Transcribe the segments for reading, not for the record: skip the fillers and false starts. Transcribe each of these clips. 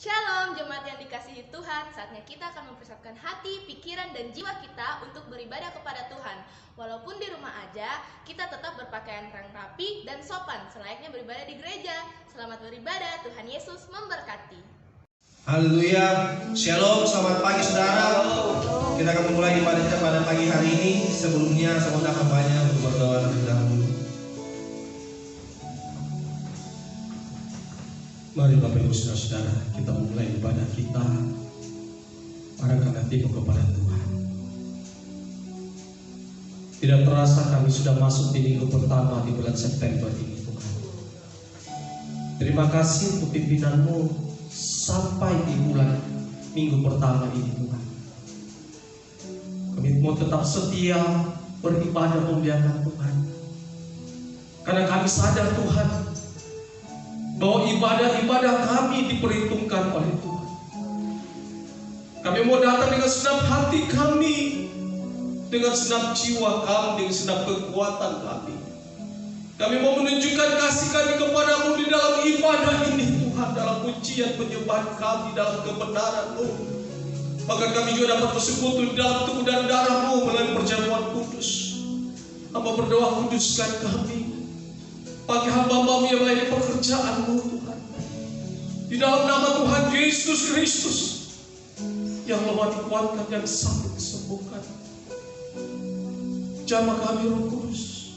Shalom jemaat yang dikasihi Tuhan, saatnya kita akan mempersiapkan hati, pikiran, dan jiwa kita untuk beribadah kepada Tuhan. Walaupun di rumah aja, kita tetap berpakaian rapi dan sopan, selayaknya beribadah di gereja. Selamat beribadah, Tuhan Yesus memberkati. Haleluya, shalom, selamat pagi saudara. Kita akan memulai ibadah kita pada pagi hari ini. Sebelumnya saya mohon hambanya untuk berdoa terlebih dahulu. Mari Bapak Ibu Saudara-saudara, kita mulai ibadah kita arahkan hatimu kepada Tuhan. Tidak terasa kami sudah masuk di minggu pertama di bulan September ini, Tuhan. Terima kasih untuk pimpinanmu sampai di bulan minggu pertama ini, Tuhan. Kami mau tetap setia beribadah memuliakan Tuhan, karena kami sadar Tuhan bahwa ibadah-ibadah kami diperhitungkan oleh Tuhan. Kami mau datang dengan segenap hati kami, dengan segenap jiwa kami, dengan segenap kekuatan kami. Kami mau menunjukkan kasih kami kepadamu di dalam ibadah ini Tuhan, dalam pujian penyembahan kami, dalam kebenaran-Mu. Maka kami juga dapat bersekutu di dalam tubuh dan darah-Mu melalui perjamuan kudus. Hamba berdoa, kuduskan kami bagi hamba-Mu yang melayani pekerjaan-Mu Tuhan. Di dalam nama Tuhan Yesus Kristus, yang lemah dikuatkan, yang sakit disembuhkan. Jamah kami Roh Kudus,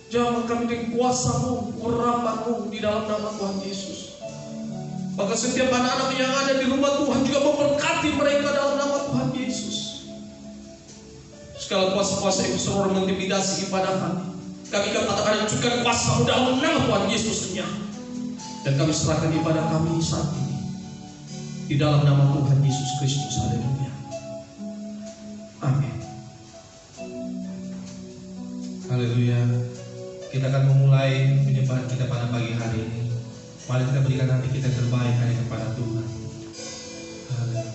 jamah kami dengan kuasa-Mu, urapan-Mu di dalam nama Tuhan Yesus. Maka setiap anak-anak yang ada di rumah Tuhan juga memberkati mereka dalam nama Tuhan Yesus. Segala kuasa-kuasa yang seluruh mengintimidasi ibadah kami katakan juga kuasa-Mu dalam nama Tuhan Yesus. Dan kami serahkan ibadah kami saat ini di dalam nama Tuhan Yesus Kristus. Haleluya. Amin. Haleluya. Kita akan memulai penyembahan kita pada pagi hari ini. Mari kita berikan hati kita yang terbaik hanya kepada Tuhan. Haleluya.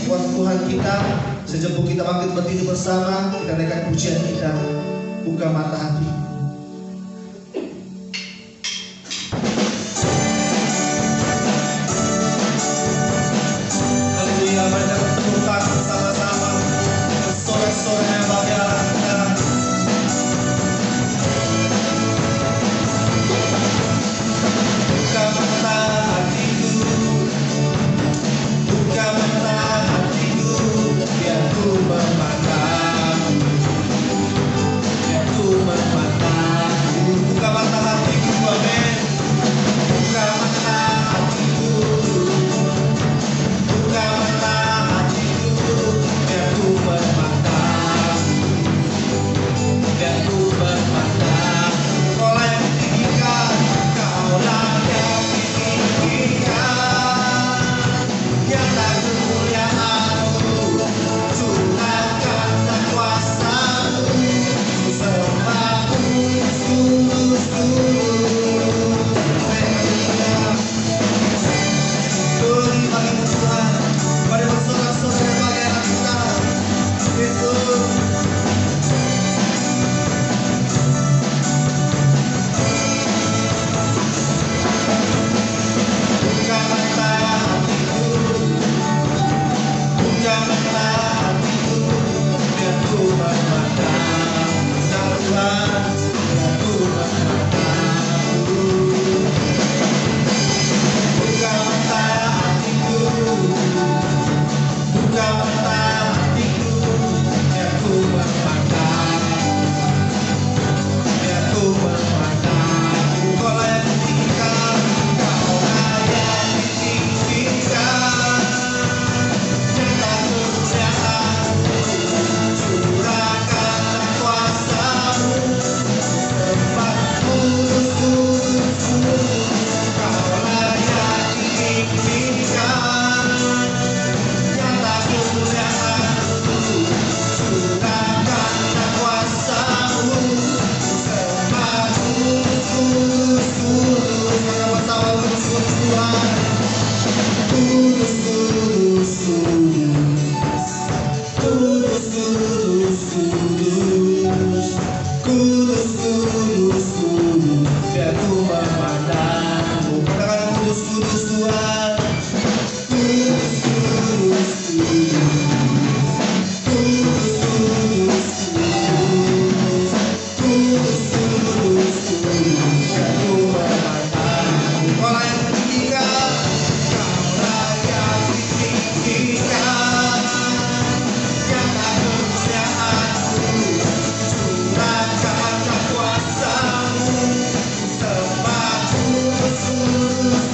kekuatan Tuhan kita. Sejemput kita bangkit berdiri bersama, kita naikkan pujian kita. Buka mata hati. Haleluya, mari kita tepuk tangan bersama-sama. Sorak-soraknya bagi Allah kita. Buka mata hatiku, buka mata hatiku, biar ku memandang, biar ku memandang. Buka mata hatiku, amin. Buka mata hatiku, buka mata hatiku, biar ku memandang, biar ku memandang. Kaulah yang ditinggikan, kaulah yang ditinggikan, yang tak kemuliaan-Mu, curahkanlah kuasa-Mu, ku sembah tulus-tulus. Haleluya. Glory bagi Tuhan. Mari bersorak-sorai bagi anak kita. Yesus. Buka mata hatiku, buka mata hatiku, biar ku memandang. Ya Tuhan, biar ku memandang. Buka mata hatiku, buka mata hatiku, biar ku memandang, biar ku memandang. Kaulah yang ditinggikan, kaulah yang ditinggikan, yang tak kemuliaan-Mu, curahkanlah kuasa-Mu, sembah tulus-tulus. Kaulah yang ditinggikan, yang tak kemuliaan-Mu, curahkanlah kuasa-Mu, sembah tulus-tulus. Mari bersama tulus-tulus Tuhan. Tulus-tulus, tulus-tulus, tulus-tulus, biar ku memandang-Mu. Katakan tulus-tulus Tuhan. Tulus-tulus, tulus-tulus, tulus-tulus, biar ku memandang-Mu. Kaulah yang ditinggikan, kaulah yang ditinggikan, yang tak kemuliaan-Mu, curahkanlah kuasa-Mu, sembah tulus-tulus.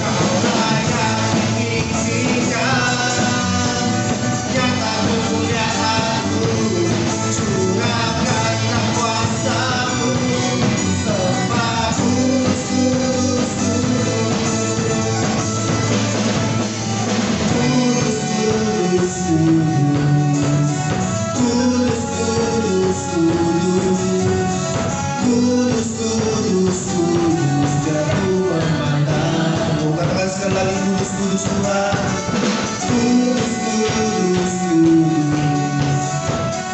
Kaulah yang ditinggikan, yang tak kemuliaan-Mu, curahkanlah kuasa-Mu, sembah tulus-tulus. Tulus-tulus, tulus-tulus, tulus-tulus, biar ku memandang-Mu. Katakan sekali lagi, tulus-tulus Tuhan. Tulus-tulus,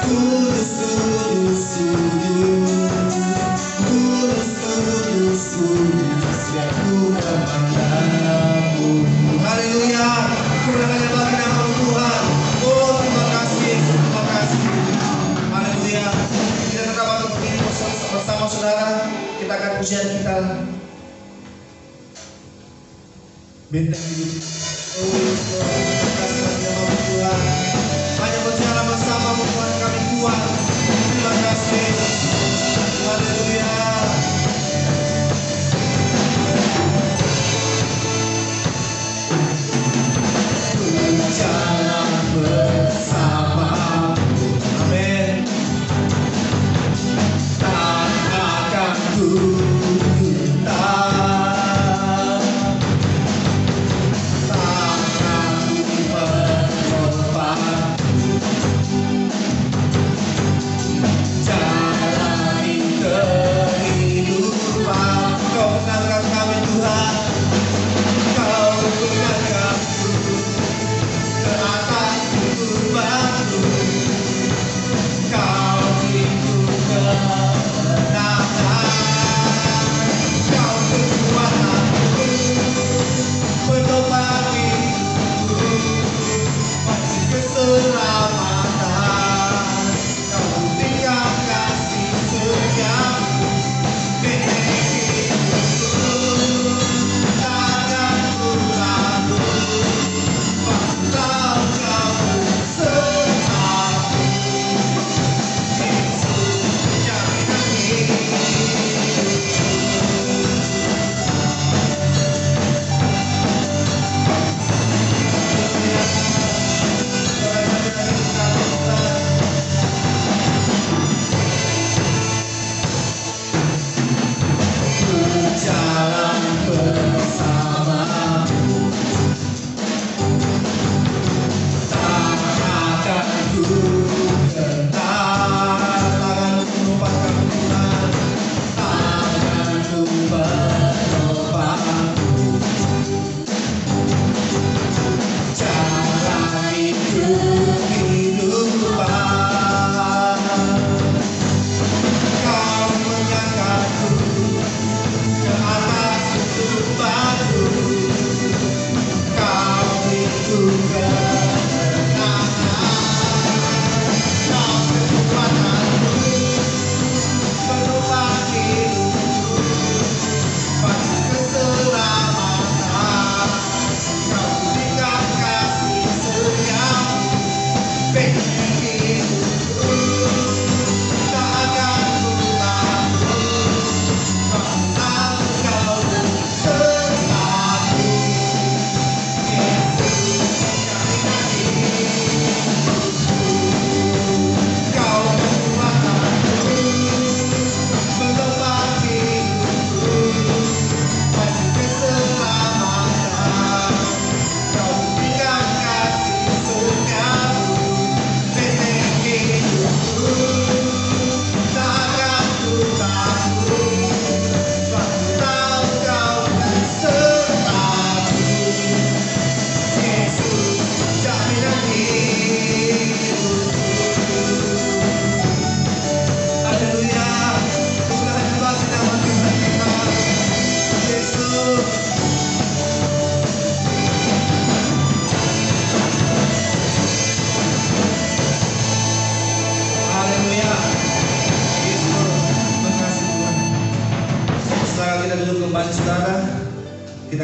tulus-tulus, tulus-tulus, biar ku memandang-Mu. Haleluya. Kemuliaan bagi nama Tuhan. Oh, terima kasih, terima kasih. Haleluya. Kita tetap akan berdiri bersama saudara. Kita akan pujian kita. Benteng hidup. Oh, terima kasih bagi nama Tuhan. Hanya berjalan bersama-Mu Tuhan kami kuat. Terima kasih. Haleluya. Berjalan bersama-Mu. Amin. Tak akan ku minta, tak akan ku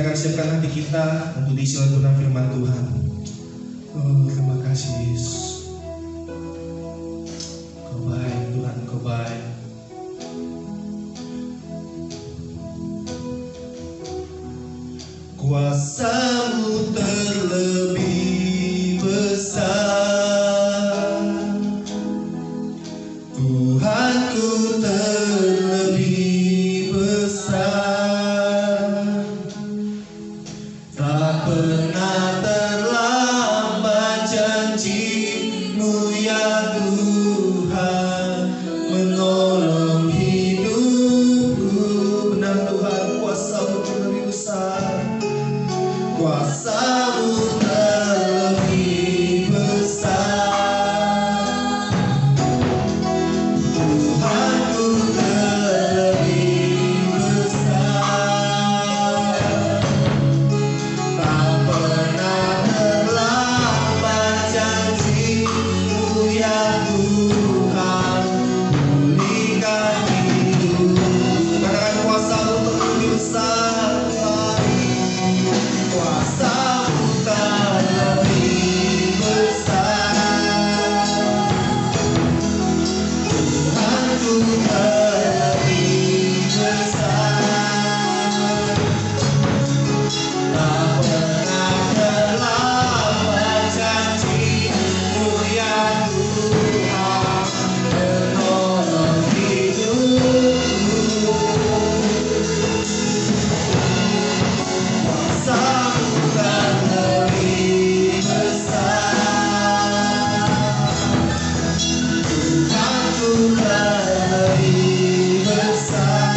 akan siapkan hati kita untuk diisi oleh Tuhan firman Tuhan. Oh, terima kasih Yesus. Kau baik Tuhan, Kau baik. Kuasa-Mu terlebih besar, Tuhanku terlebih besar. Tak pernah terlambat janji-Mu ya Tuhan, menolong hidupku. Benar Tuhan, kuasa-Mu terlebih besar. Kuasa-Mu terlebih besar, Tuhanku terlebih besar. Tak pernah terlambat janji-Mu ya Tuhan, pulihkan hidup. Katakan kuasa-Mu terlebih besar. Kuasa-Mu terlebih besar, Tuhanku terlebih besar. Tak pernah terlambat janji-Mu ya Tuhan, menolong hidupku. Kuasa-Mu terlebih besar, Tuhanku terlebih besar.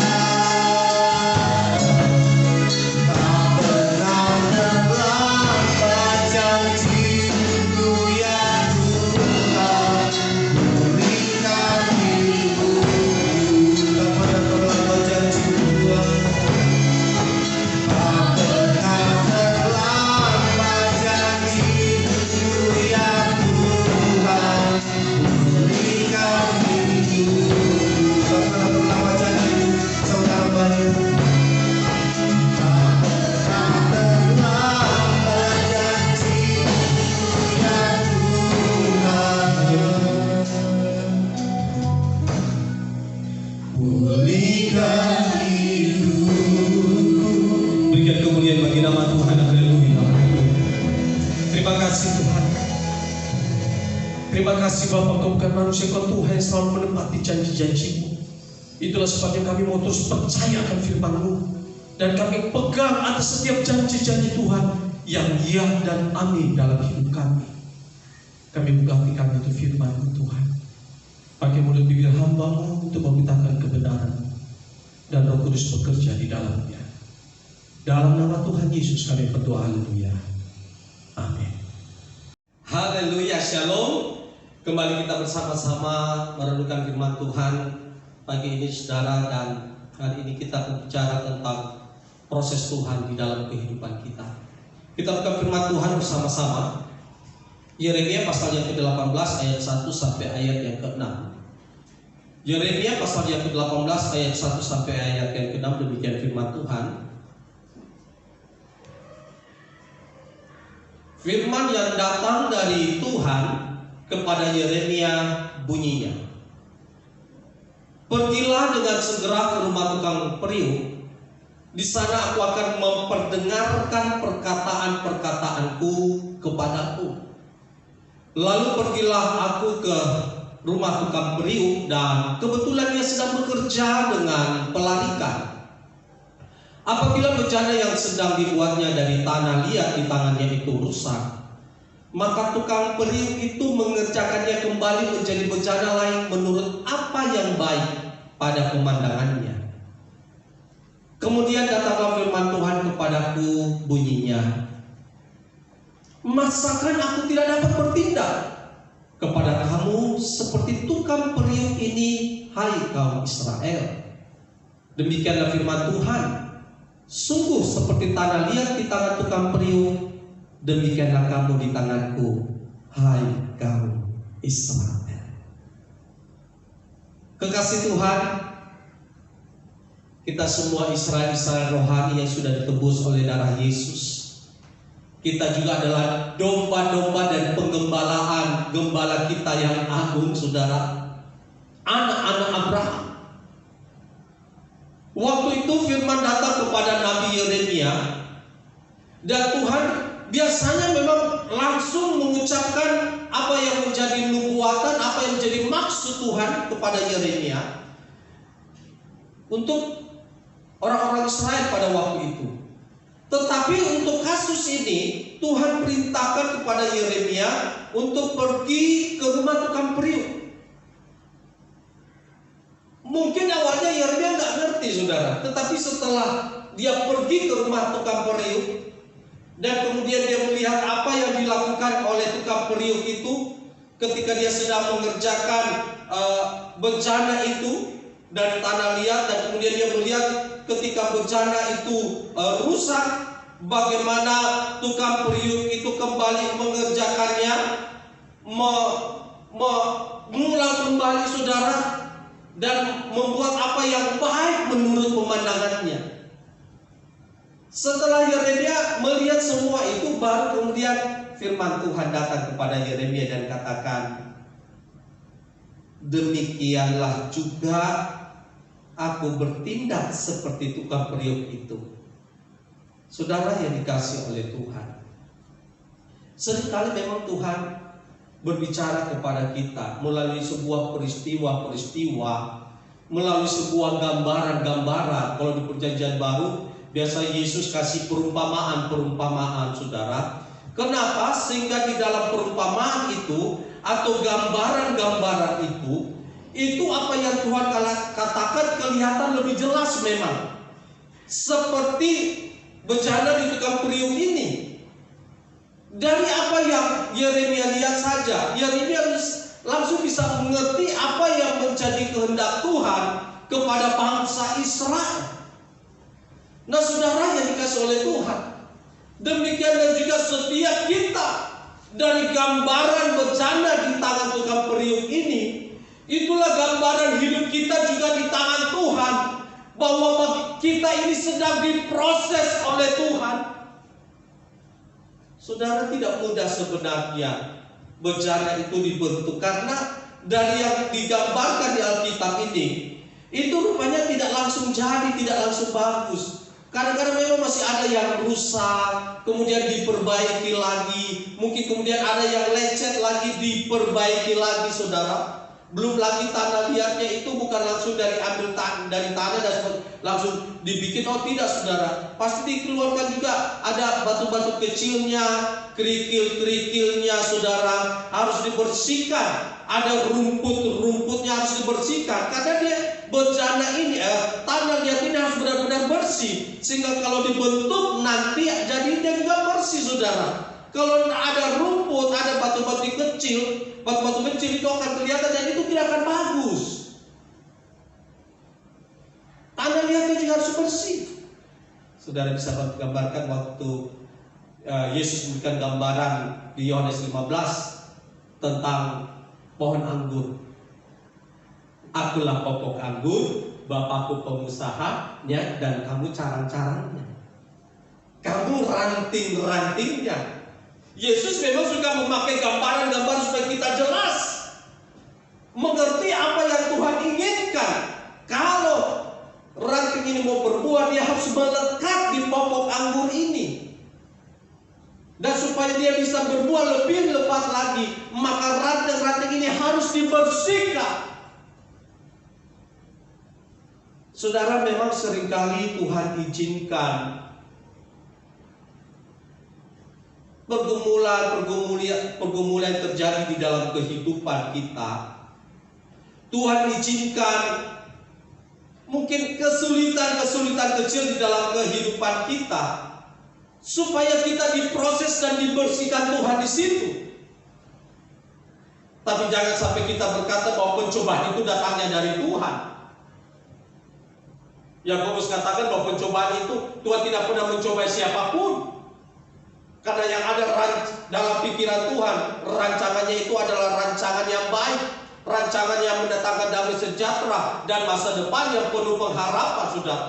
Tak pernah terlambat janji-Mu ya Tuhan, pulihkan hidupku. Tak pernah terlambat janji-Mu Tuhan. Tak pernah terlambat janji-Mu ya Tuhan, pulihkan hidupku. Tak pernah terlambat janji-Mu, saudara banyak. Tak pernah terlambat janji-Mu ya Tuhan, pulihkan hidupku. Berikan kemuliaan bagi nama Tuhan. Haleluya. Terima kasih Tuhan. Terima kasih Bapa, Kau bukan manusia, Kau Tuhan yang selalu menepati janji-janji-Mu. Itulah sebabnya kami mau terus percaya akan firman-Mu, dan kami pegang atas setiap janji-janji Tuhan yang ya dan amin dalam hidup kami. Kami buka hati kami untuk firman-Mu Tuhan. Pakai mulut bibir hamba-Mu untuk memberitakan kebenaran, dan Roh Kudus bekerja di dalamnya. Dalam nama Tuhan Yesus kami berdoa, haleluya. Amin. Haleluya, shalom. Kembali kita bersama-sama merenungkan firman Tuhan pagi ini saudara, dan hari ini kita berbicara tentang proses Tuhan di dalam kehidupan kita. Kita buka firman Tuhan bersama-sama. Yeremia pasal yang ke-18 ayat 1 sampai ayat yang ke-6. Yeremia pasal yang ke-18 ayat 1 sampai ayat yang ke-6, demikian firman Tuhan. Firman yang datang dari Tuhan kepada Yeremia bunyinya, pergilah dengan segera ke rumah tukang periuk. Di sana aku akan memperdengarkan perkataan-perkataanku kepadaku. Lalu pergilah aku ke rumah tukang periuk, dan kebetulan ia sedang bekerja dengan pelarikan. Apabila bejana yang sedang dibuatnya dari tanah liat di tangannya itu rusak, maka tukang periuk itu mengerjakannya kembali menjadi bejana lain menurut apa yang baik pada pemandangannya. Kemudian datanglah firman Tuhan kepadaku, bunyinya, masakan aku tidak dapat bertindak kepada kamu seperti tukang periuk ini, hai kaum Israel? Demikianlah firman Tuhan, sungguh seperti tanah liat di tangan tukang periuk, demikianlah kamu di tanganku, hai kaum Israel. Kekasih Tuhan, Kita semua Israel rohani yang sudah ditebus oleh darah Yesus. Kita juga adalah domba-domba dan penggembalaan gembala kita yang agung, saudara. Anak-anak Abraham. Waktu itu firman datang kepada Nabi Yeremia, dan Tuhan biasanya memang langsung mengucapkan apa yang menjadi nubuatan, apa yang menjadi maksud Tuhan kepada Yeremia untuk orang-orang Israel pada waktu itu. Tetapi untuk kasus ini Tuhan perintahkan kepada Yeremia untuk pergi ke rumah tukang periuk. Mungkin awalnya Yeremia nggak ngerti, saudara. Tetapi setelah dia pergi ke rumah tukang periuk dan kemudian dia melihat apa yang dilakukan oleh tukang periuk itu ketika dia sedang mengerjakan bencana itu dari tanah liat, dan kemudian dia melihat ketika bencana itu rusak, bagaimana tukang periuk itu kembali mengerjakannya, mengulang kembali, saudara, dan membuat apa yang baik menurut pemandangannya. Setelah Yeremia melihat semua itu, baru kemudian firman Tuhan datang kepada Yeremia dan katakan, demikianlah juga aku bertindak seperti tukang periuk itu. Saudara yang dikasihi oleh Tuhan, seringkali memang Tuhan berbicara kepada kita melalui sebuah peristiwa-peristiwa, melalui sebuah gambaran-gambaran. Kalau di Perjanjian Baru biasa Yesus kasih perumpamaan-perumpamaan, saudara. Kenapa? Sehingga di dalam perumpamaan itu atau gambaran-gambaran itu apa yang Tuhan katakan kelihatan lebih jelas memang. Seperti bencana di tukang periuk ini. Dari apa yang Yeremia lihat saja, Yeremia langsung bisa mengerti apa yang menjadi kehendak Tuhan kepada bangsa Israel. Nah, saudara yang dikasih oleh Tuhan, demikian dan juga setiap kita, dari gambaran bencana di tangan tukang periuk ini, itulah gambaran hidup kita juga di tangan Tuhan, bahwa kita ini sedang diproses oleh Tuhan. Saudara, tidak mudah sebenarnya bencana itu dibentuk, karena dari yang digambarkan di Alkitab ini, itu rupanya tidak langsung jadi, tidak langsung bagus. Kadang-kadang memang masih ada yang rusak, kemudian diperbaiki lagi. Mungkin kemudian ada yang lecet lagi, diperbaiki lagi, saudara. Belum lagi tanah liatnya itu bukan langsung diambil dari tanah dan langsung dibikin. Oh tidak, saudara. Pasti dikeluarkan juga. Ada batu-batu kecilnya, kerikil-kerikilnya, saudara. Harus dibersihkan. Ada rumput-rumputnya harus dibersihkan. Karena dia bencana ini, tanah liat ini harus benar-benar bersih. Sehingga kalau dibentuk nanti jadi dia juga bersih, saudara. Kalau ada rumput, ada batu-batu kecil itu akan kelihatan dan itu tidak akan bagus. Tanah liatnya juga harus bersih. Saudara bisa gambarkan waktu Yesus memberikan gambaran di Yohanes 15 tentang pohon anggur. Akulah pokok anggur, Bapakku pengusahanya, dan kamu carang-carangnya. Kamu ranting-rantingnya. Yesus memang suka memakai gambaran-gambaran supaya kita jelas mengerti apa yang Tuhan inginkan. Kalau ranting ini mau berbuah, dia harus melekat di pokok anggur ini. Dan supaya dia bisa berbuah lebih lebat lagi, maka ranting-ranting ini harus dibersihkan. Saudara, memang seringkali Tuhan izinkan pergumulan terjadi di dalam kehidupan kita. Tuhan izinkan mungkin kesulitan kecil di dalam kehidupan kita, supaya kita diproses dan dibersihkan Tuhan di situ. Tapi jangan sampai kita berkata bahwa pencobaan itu datangnya dari Tuhan. Yakobus katakan bahwa pencobaan itu Tuhan tidak pernah mencobai siapapun. Karena yang ada dalam pikiran Tuhan, rancangannya itu adalah rancangan yang baik. rancangan yang mendatangkan damai sejahtera dan masa depan yang penuh pengharapan, saudara.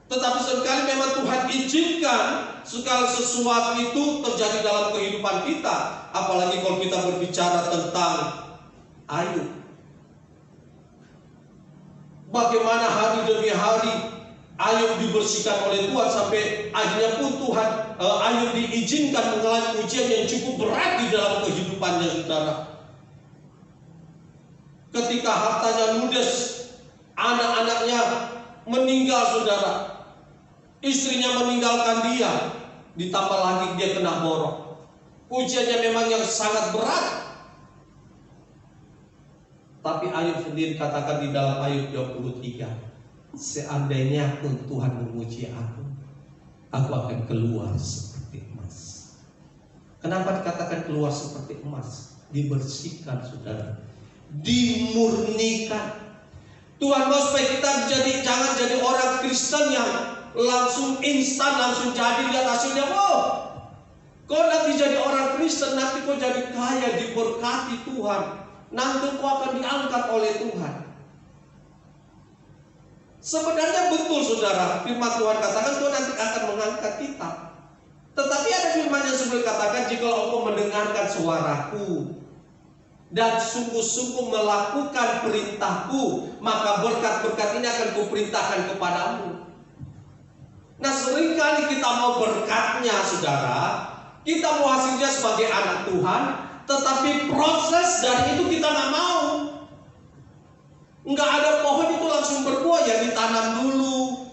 Tetapi seringkali memang Tuhan izinkan segala sesuatu itu terjadi dalam kehidupan kita. Apalagi kalau kita berbicara tentang Ayub. Bagaimana hari demi hari Ayub dibersihkan oleh Tuhan, sampai akhirnya pun Tuhan Ayub diizinkan mengalami ujian yang cukup berat di dalam kehidupannya, saudara. Ketika hartanya ludes, anak-anaknya meninggal, saudara, istrinya meninggalkan dia, ditambah lagi dia kena borok. Ujiannya memang yang sangat berat. Tapi Ayub sendiri katakan di dalam Ayub 23, seandainya pun Tuhan memuji aku akan keluar seperti emas. Kenapa dikatakan keluar seperti emas? Dibersihkan, saudara, dimurnikan. Tuhan mau supaya kita jangan jadi orang Kristen yang langsung instan, langsung jadi, lihat hasilnya, wow, kau nanti jadi orang Kristen, nanti kau jadi kaya, diberkati Tuhan, nanti kau akan diangkat oleh Tuhan. Sebenarnya betul, saudara, firman Tuhan katakan Tuhan nanti akan mengangkat kita. Tetapi ada firman yang sebenarnya katakan, jika engkau mendengarkan suaraku dan sungguh-sungguh melakukan perintahku, maka berkat-berkat ini akan kuperintahkan kepadamu. Nah, seringkali kita mau berkatnya, saudara, kita mau hasilnya sebagai anak Tuhan, tetapi proses dari itu kita nggak mau. Nggak ada pohon itu langsung berbuah, ya ditanam dulu.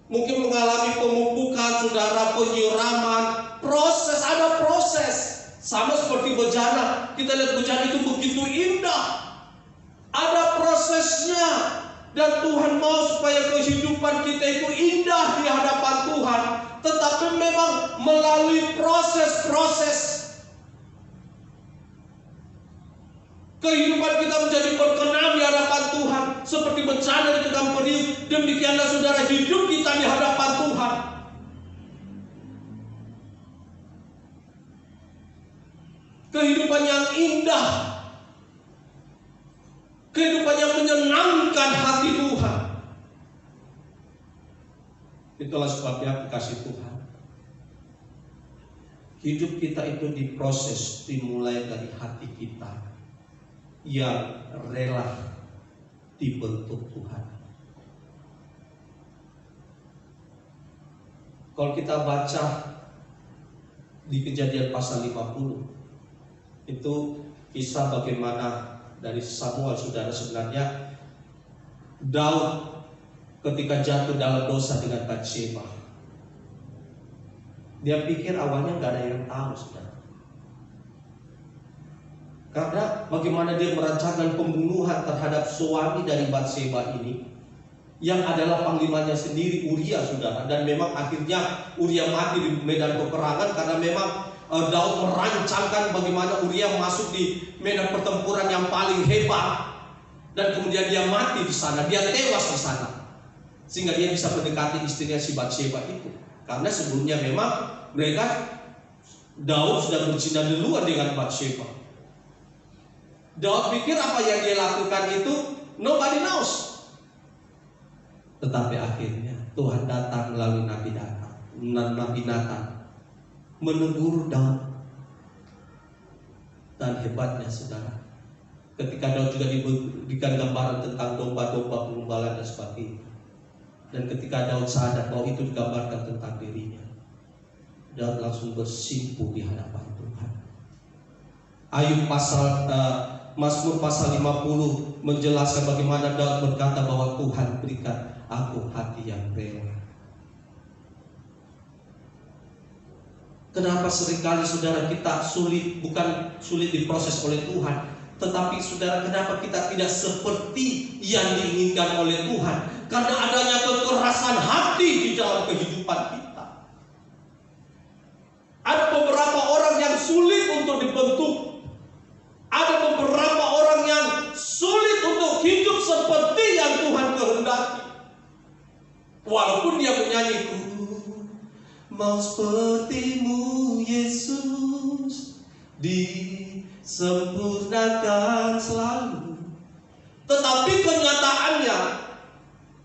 Mungkin mengalami pemupukan, saudara, penyiraman, proses, ada proses. Sama seperti bejana, kita lihat bejana itu begitu indah, ada prosesnya. Dan Tuhan mau supaya kehidupan kita itu indah di hadapan Tuhan, tetapi memang melalui proses-proses. Kehidupan kita menjadi berkenan di hadapan Tuhan, seperti bencana di tengah periuk. Demikianlah, saudara, hidup kita di hadapan Tuhan. Kehidupan yang indah, kehidupan yang menyenangkan hati Tuhan. Itulah sebabnya kasih Tuhan, hidup kita itu diproses, dimulai dari hati kita yang rela dibentuk Tuhan. Kalau kita baca di Kejadian pasal 50, itu kisah bagaimana dari Samuel, saudara, sebenarnya Daud ketika jatuh dalam dosa dengan Batsheba, dia pikir awalnya nggak ada yang tahu, saudara. Karena bagaimana dia merancangkan pembunuhan terhadap suami dari Batsheba ini, yang adalah panglimanya sendiri, Uria, saudara. Dan memang akhirnya Uria mati di medan peperangan karena memang Daud merancangkan bagaimana Uria masuk di medan pertempuran yang paling hebat, dan kemudian dia mati di sana, dia tewas di sana, sehingga dia bisa mendekati istrinya si Batsheba itu. Karena sebelumnya memang Daud sudah berzina duluan dengan Batsheba. Daud pikir apa yang dia lakukan itu nobody knows. Tetapi akhirnya Tuhan datang melalui Nabi Nathan menegur Daud. Dan hebatnya, saudara, ketika Daud juga diberikan gambaran tentang domba-domba pengembala dan sebagainya, dan ketika Daud sadar bahwa itu digambarkan tentang dirinya, Daud langsung bersimpuh di hadapan Tuhan. Ayub Mazmur pasal 50 menjelaskan bagaimana Daud berkata bahwa Tuhan berikan aku hati yang rela. Kenapa seringkali, saudara, kita bukan sulit diproses oleh Tuhan, tetapi, saudara, kenapa kita tidak seperti yang diinginkan oleh Tuhan? Karena adanya kekerasan hati di dalam kehidupan kita. Ada beberapa orang yang sulit untuk dibentuk. Ada beberapa orang yang sulit untuk hidup seperti yang Tuhan kehendaki. Walaupun dia menyanyi, mau sepertimu Yesus disempurnakan selalu. Tetapi kenyataannya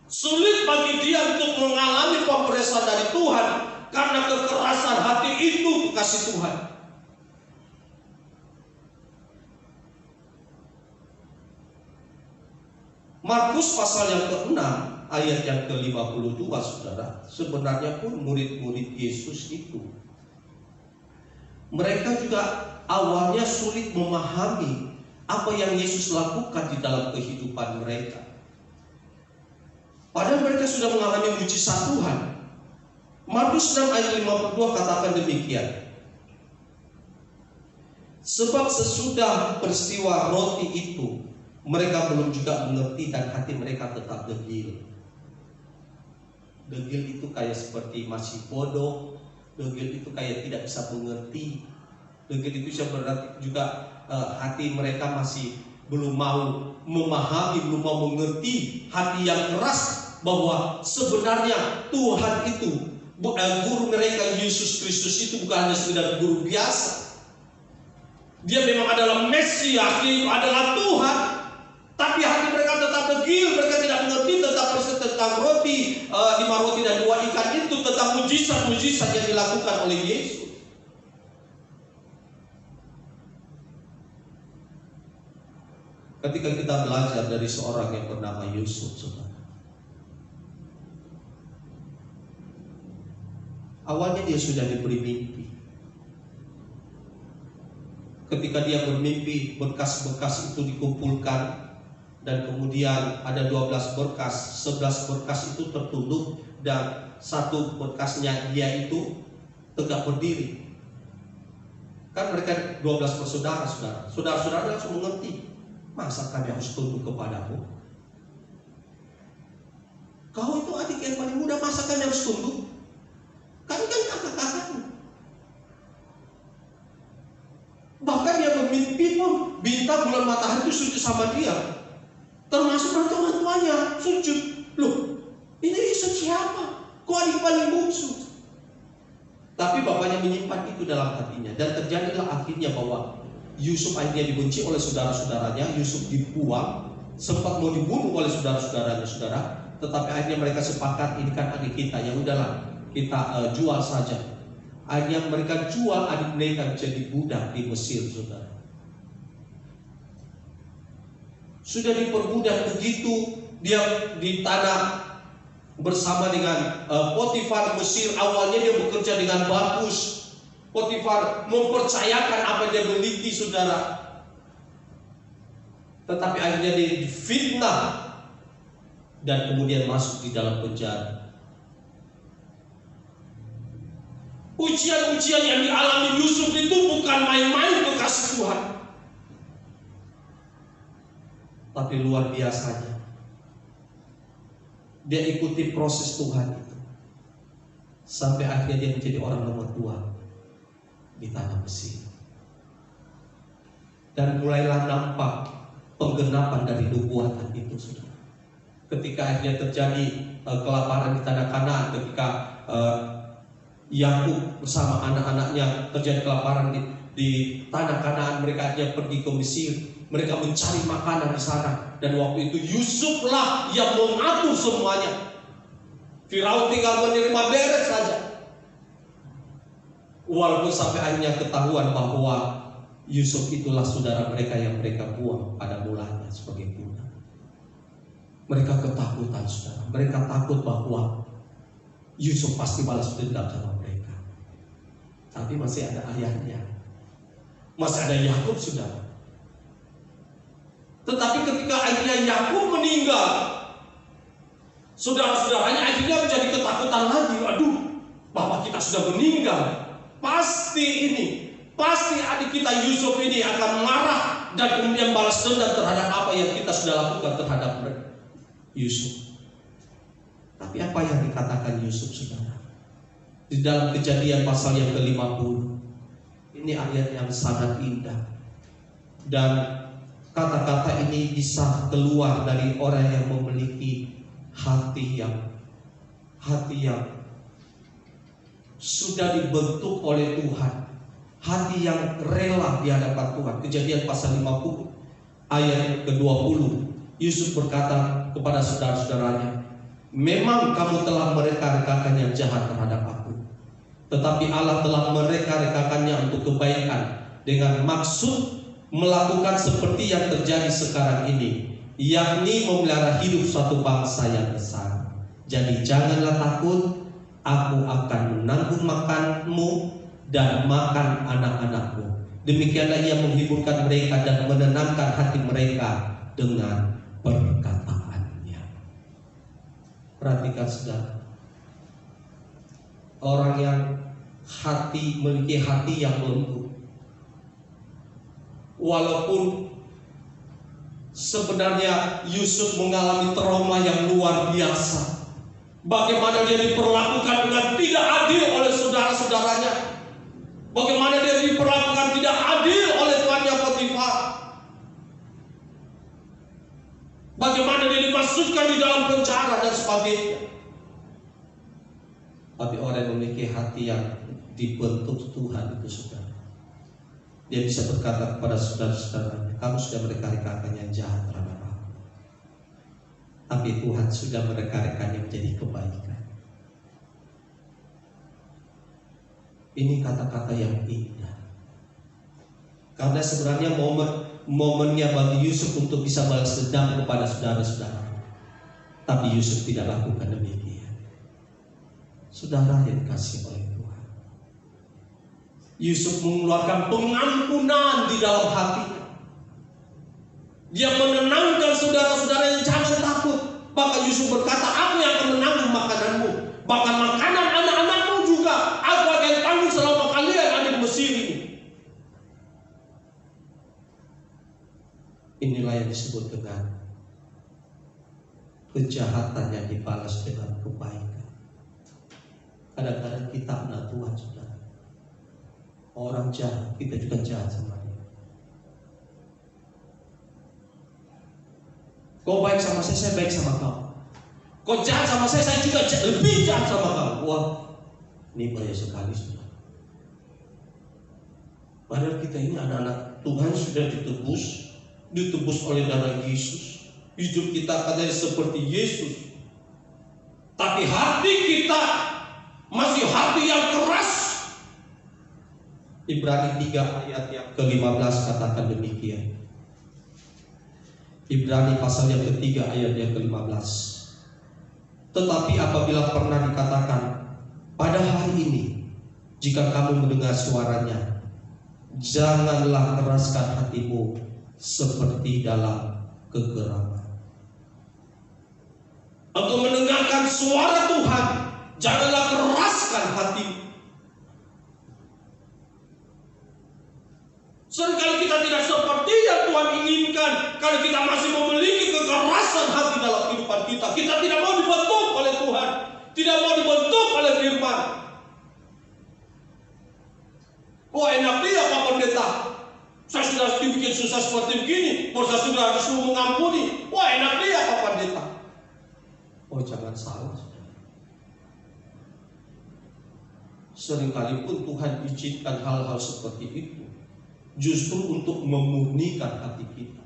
sulit bagi dia untuk mengalami pemberesan dari Tuhan karena kekerasan hati itu, kasih Tuhan. Markus pasal yang ke-6 ayat yang ke-52, saudara, sebenarnya pun murid-murid Yesus itu, mereka juga awalnya sulit memahami apa yang Yesus lakukan di dalam kehidupan mereka. Padahal mereka sudah mengalami mujizat Tuhan. Markus 6 ayat 52 katakan demikian. Sebab sesudah peristiwa roti itu, mereka belum juga mengerti dan hati mereka tetap degil. Degil itu kayak seperti masih bodoh. Degil itu kayak tidak bisa mengerti. Degil itu berarti juga hati mereka masih belum mau memahami, belum mau mengerti. Hati yang keras bahwa sebenarnya Tuhan itu, guru mereka Yesus Kristus itu bukan hanya sekedar guru biasa. Dia memang adalah Mesias, dia adalah Tuhan. Tapi hati mereka tetap degil, mereka tidak mengerti tentang roti, 5 roti dan 2 ikan itu, tentang mujizat-mujizat yang dilakukan oleh Yesus. Ketika kita belajar dari seorang yang bernama Yusuf, saudara, awalnya dia sudah diberi mimpi. Ketika dia bermimpi, berkas-berkas itu dikumpulkan. Dan kemudian ada 12 berkas, 11 berkas itu tertunduk dan satu berkasnya dia itu tegak berdiri. Kan mereka 12 bersaudara, saudara. Saudara-saudara langsung mengerti, masa kami harus tunduk kepadamu? Kau itu adik yang paling muda, masa kami harus tunduk? Kami kan kakak-kakakmu. Bahkan dia bermimpi pun bintang, bulan, matahari itu sujud sama dia. Termasuk orang tuanya sujud. Loh, ini Yusuf siapa? Kok adik paling bungsu? Tapi bapaknya menyimpan itu dalam hatinya. Dan terjadilah akhirnya bahwa Yusuf akhirnya dibenci oleh saudara-saudaranya. Yusuf dibuang, sempat mau dibunuh oleh saudara-saudaranya, saudara. Tetapi akhirnya mereka sepakat, ini kan adik kita, ya udahlah, kita jual saja. Akhirnya mereka jual adik mereka menjadi budak di Mesir, saudara. Sudah diperbudak begitu, dia di tanah bersama dengan Potifar Mesir. Awalnya dia bekerja dengan bagus. Potifar mempercayakan apa yang dia miliki, saudara. Tetapi akhirnya dia difitnah dan kemudian masuk di dalam penjara. Ujian-ujian yang dialami Yusuf itu bukan main-main, kekasih Tuhan. Tapi luar biasanya, dia ikuti proses Tuhan itu sampai akhirnya dia menjadi orang nomor 2 di tanah Mesir. Dan mulailah nampak penggenapan dari nubuatan itu, saudara. Ketika akhirnya terjadi kelaparan di tanah Kanaan, ketika Yakub bersama anak-anaknya terjadi kelaparan di tanah Kanaan, mereka akhirnya pergi ke Mesir. Mereka mencari makanan di sana. Dan waktu itu Yusuflah yang mengatur semuanya. Firaun tinggal menerima beres saja. Walaupun sampai akhirnya ketahuan bahwa Yusuf itulah saudara mereka yang mereka buang pada mulanya sebagai budak. Mereka ketakutan, saudara. Mereka takut bahwa Yusuf pasti balas dendam sama mereka. Tapi masih ada ayahnya, masih ada Yakub, saudara. Tetapi ketika akhirnya Yakub meninggal, saudara-saudaranya akhirnya menjadi ketakutan lagi. Aduh, bapak kita sudah meninggal. Pasti adik kita Yusuf ini akan marah dan kemudian balas dendam terhadap apa yang kita sudah lakukan terhadap Yusuf. Tapi apa yang dikatakan Yusuf, saudara? Di dalam Kejadian pasal yang ke-50, ini ayat yang sangat indah. Dan kata-kata ini bisa keluar dari orang yang memiliki hati yang sudah dibentuk oleh Tuhan. Hati yang rela di hadapan Tuhan. Kejadian pasal 50 ayat ke-20. Yusuf berkata kepada saudara-saudaranya, memang kamu telah mereka-rekakan yang jahat terhadap aku, tetapi Allah telah mereka-rekakannya untuk kebaikan, dengan maksud melakukan seperti yang terjadi sekarang ini, yakni memelihara hidup suatu bangsa yang besar. Jadi janganlah takut, aku akan menanggung makanmu dan makan anak-anakmu. Demikianlah ia menghiburkan mereka dan menenangkan hati mereka dengan perkataannya. Perhatikan saudara, orang yang memiliki hati yang lembut, walaupun sebenarnya Yusuf mengalami trauma yang luar biasa. Bagaimana dia diperlakukan dengan tidak adil oleh saudara-saudaranya, bagaimana dia diperlakukan tidak adil oleh tuannya Potifar, bagaimana dia dimasukkan di dalam penjara dan sebagainya. Tapi orang yang memiliki hati yang dibentuk Tuhan itu, saudara, dia bisa berkata kepada saudara-saudaranya, kamu sudah mereka-rekakan yang jahat terhadap aku, tapi Tuhan sudah mereka-rekannya menjadi kebaikan. Ini kata-kata yang indah, karena sebenarnya momennya bagi Yusuf untuk bisa balas dendam kepada saudara-saudara, tapi Yusuf tidak lakukan demikian. Saudara yang dikasihi oleh Tuhan, Yusuf mengeluarkan pengampunan di dalam hatinya. Dia menenangkan saudara-saudaranya, jangan takut. Bahkan Yusuf berkata, aku yang akan menanggung makananmu, bahkan makanan anak-anakmu juga aku akan tanggung selama kalian ada di Mesir ini. Inilah yang disebut dengan kejahatan yang dibalas dengan kebaikan. Kadang-kadang kita anak Tuhan, saudara, orang jahat, kita juga jahat sama dia. Kau baik sama saya baik sama kau. Kau jahat sama saya juga lebih jahat sama kau. Wah, ini bahaya sekali, saudara. Padahal kita ini anak-anak Tuhan, sudah ditebus oleh darah Yesus. Hidup kita katanya seperti Yesus, tapi hati kita masih hati yang keras. Ibrani 3 ayat yang ke-15 katakan demikian. Ibrani pasal yang ketiga ayat yang ke-15. Tetapi apabila pernah dikatakan, pada hari ini jika kamu mendengar suaranya, janganlah keraskan hatimu seperti dalam kegeraman. Untuk mendengarkan suara Tuhan, janganlah keraskan hatimu. Seringkali kita tidak seperti yang Tuhan inginkan. Kalau kita masih memiliki kekerasan hati dalam kehidupan kita, kita tidak mau dibentuk oleh Tuhan, tidak mau dibentuk oleh firman. Wah, enak dia Pak Pendeta, saya sudah dibikin susah seperti begini, saya sudah disuruh mengampuni. Wah, enak dia Pak Pendeta. Oh, jangan salah. Seringkali pun Tuhan izinkan hal-hal seperti itu justru untuk memurnikan hati kita.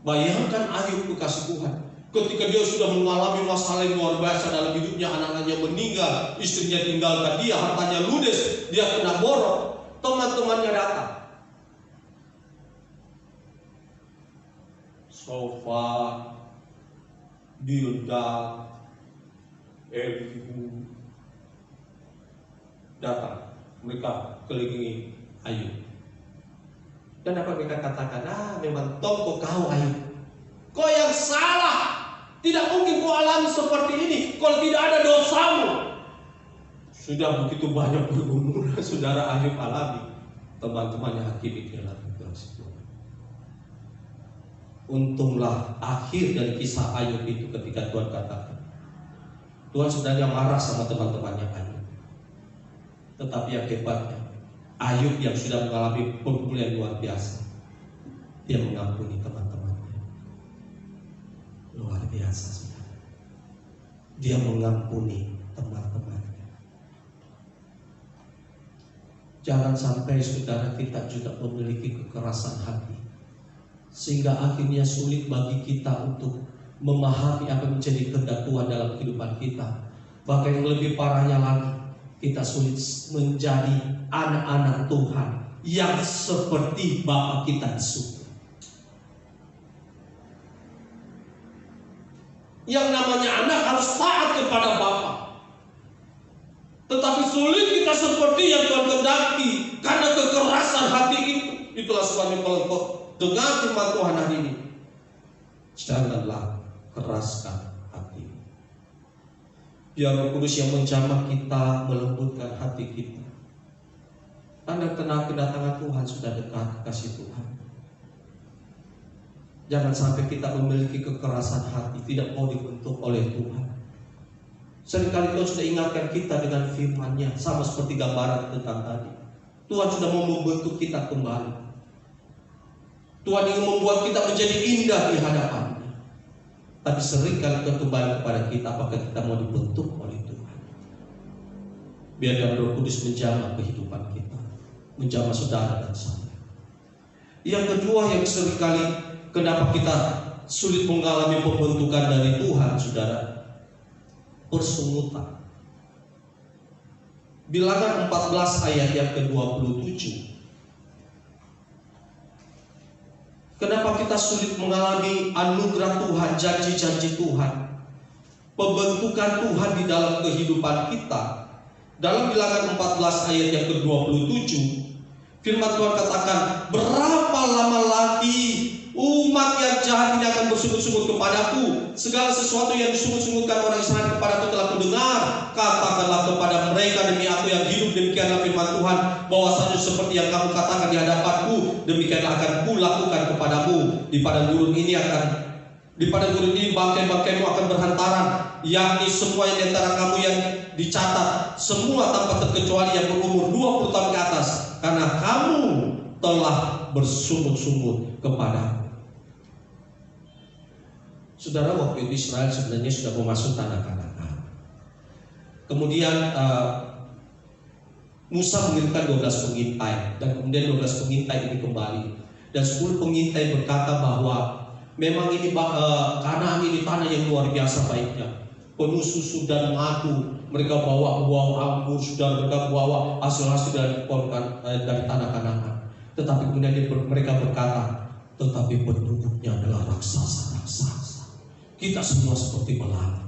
Bayangkan Ayub kekasih Tuhan, ketika dia sudah mengalami masalah yang luar biasa dalam hidupnya, anak-anaknya meninggal, istrinya tinggalkan dia, hartanya ludes, dia kena borok, teman-temannya datang. Sofa, Bildad, Elihu datang, mereka kelilingi Ayub. Dan apa mereka katakan? Memang tongko kau Ayub, kau yang salah. Tidak mungkin kau alami seperti ini kalau tidak ada dosamu. Sudah begitu banyak pergumulan saudara Ayub alami, teman-temannya hakimi dia lagi keras. Untunglah akhir dari kisah Ayub itu ketika Tuhan katakan, Tuhan sebenarnya marah sama teman-temannya Ayub. Tetapi yang hebatnya, Ayub yang sudah mengalami pergumulan luar biasa, dia mengampuni teman-temannya. Luar biasa, saudara. Dia mengampuni teman-temannya. Jangan sampai saudara kita juga memiliki kekerasan hati, sehingga akhirnya sulit bagi kita untuk memahami apa yang menjadi kehendak Tuhan dalam kehidupan kita. Bahkan yang lebih parahnya lagi, kita sulit menjadi anak-anak Tuhan yang seperti Bapa kita di surga. Yang namanya anak harus taat kepada Bapa. Tetapi sulit kita seperti yang Tuhan kehendaki karena kekerasan hati itu. Itulah sebabnya kalau kau dengar firman Tuhan hari ini, janganlah keraskan hati. Biar Roh Kudus yang menjamah kita, melembutkan hati kita. Tanda kedatangan Tuhan sudah dekat, kasih Tuhan. Jangan sampai kita memiliki kekerasan hati, tidak mau dibentuk oleh Tuhan. Seringkali Tuhan sudah ingatkan kita dengan firman-Nya, sama seperti gambaran tentang tadi. Tuhan sudah mau membentuk kita kembali. Tuhan ingin membuat kita menjadi indah di hadapan-Nya. Tapi seringkali Tuhan kembali kepada kita, apakah kita mau dibentuk oleh Tuhan. Biarkan Roh Kudus menjamah kehidupan kita, menjamah saudara dan saya. Yang kedua yang seringkali kenapa kita sulit mengalami pembentukan dari Tuhan, saudara, persungutan. Bilangan 14 ayat yang ke-27. Kenapa kita sulit mengalami anugerah Tuhan, janji-janji Tuhan, pembentukan Tuhan di dalam kehidupan kita? Dalam Bilangan 14 ayat yang ke-27, firman Tuhan katakan, berapa lama lagi umat yang jahat ini akan bersungut-sungut kepadaku? Segala sesuatu yang disungut-sungutkan orang Israel kepadaku telah kudengar. Katakanlah kepada mereka, demi aku yang hidup, demikianlah firman Tuhan, bahwasanya seperti yang kamu katakan di hadapanku, demikianlah akan kulakukan kepadamu. Di padang gurun ini bangkai-bangkaimu akan berhantaran, yakni semua yang di antara kamu yang dicatat, semua tanpa terkecuali yang berumur 20 tahun ke atas, karena kamu telah bersungut-sungut kepadaku. Saudara, waktu itu Israel sebenarnya sudah memasuki tanah Kanaan. Kemudian Musa mengirimkan 12 pengintai, dan kemudian 12 pengintai ini kembali, dan 10 pengintai berkata bahwa memang ini Kanaan ini tanah yang luar biasa baiknya, penuh susu dan madu. Mereka bawa buah anggur, saudara, mereka bawa hasil-hasil dari tanah Kanaan. Tetapi kemudian mereka berkata, tetapi penduduknya adalah raksasa-raksasa. Kita semua seperti belalang.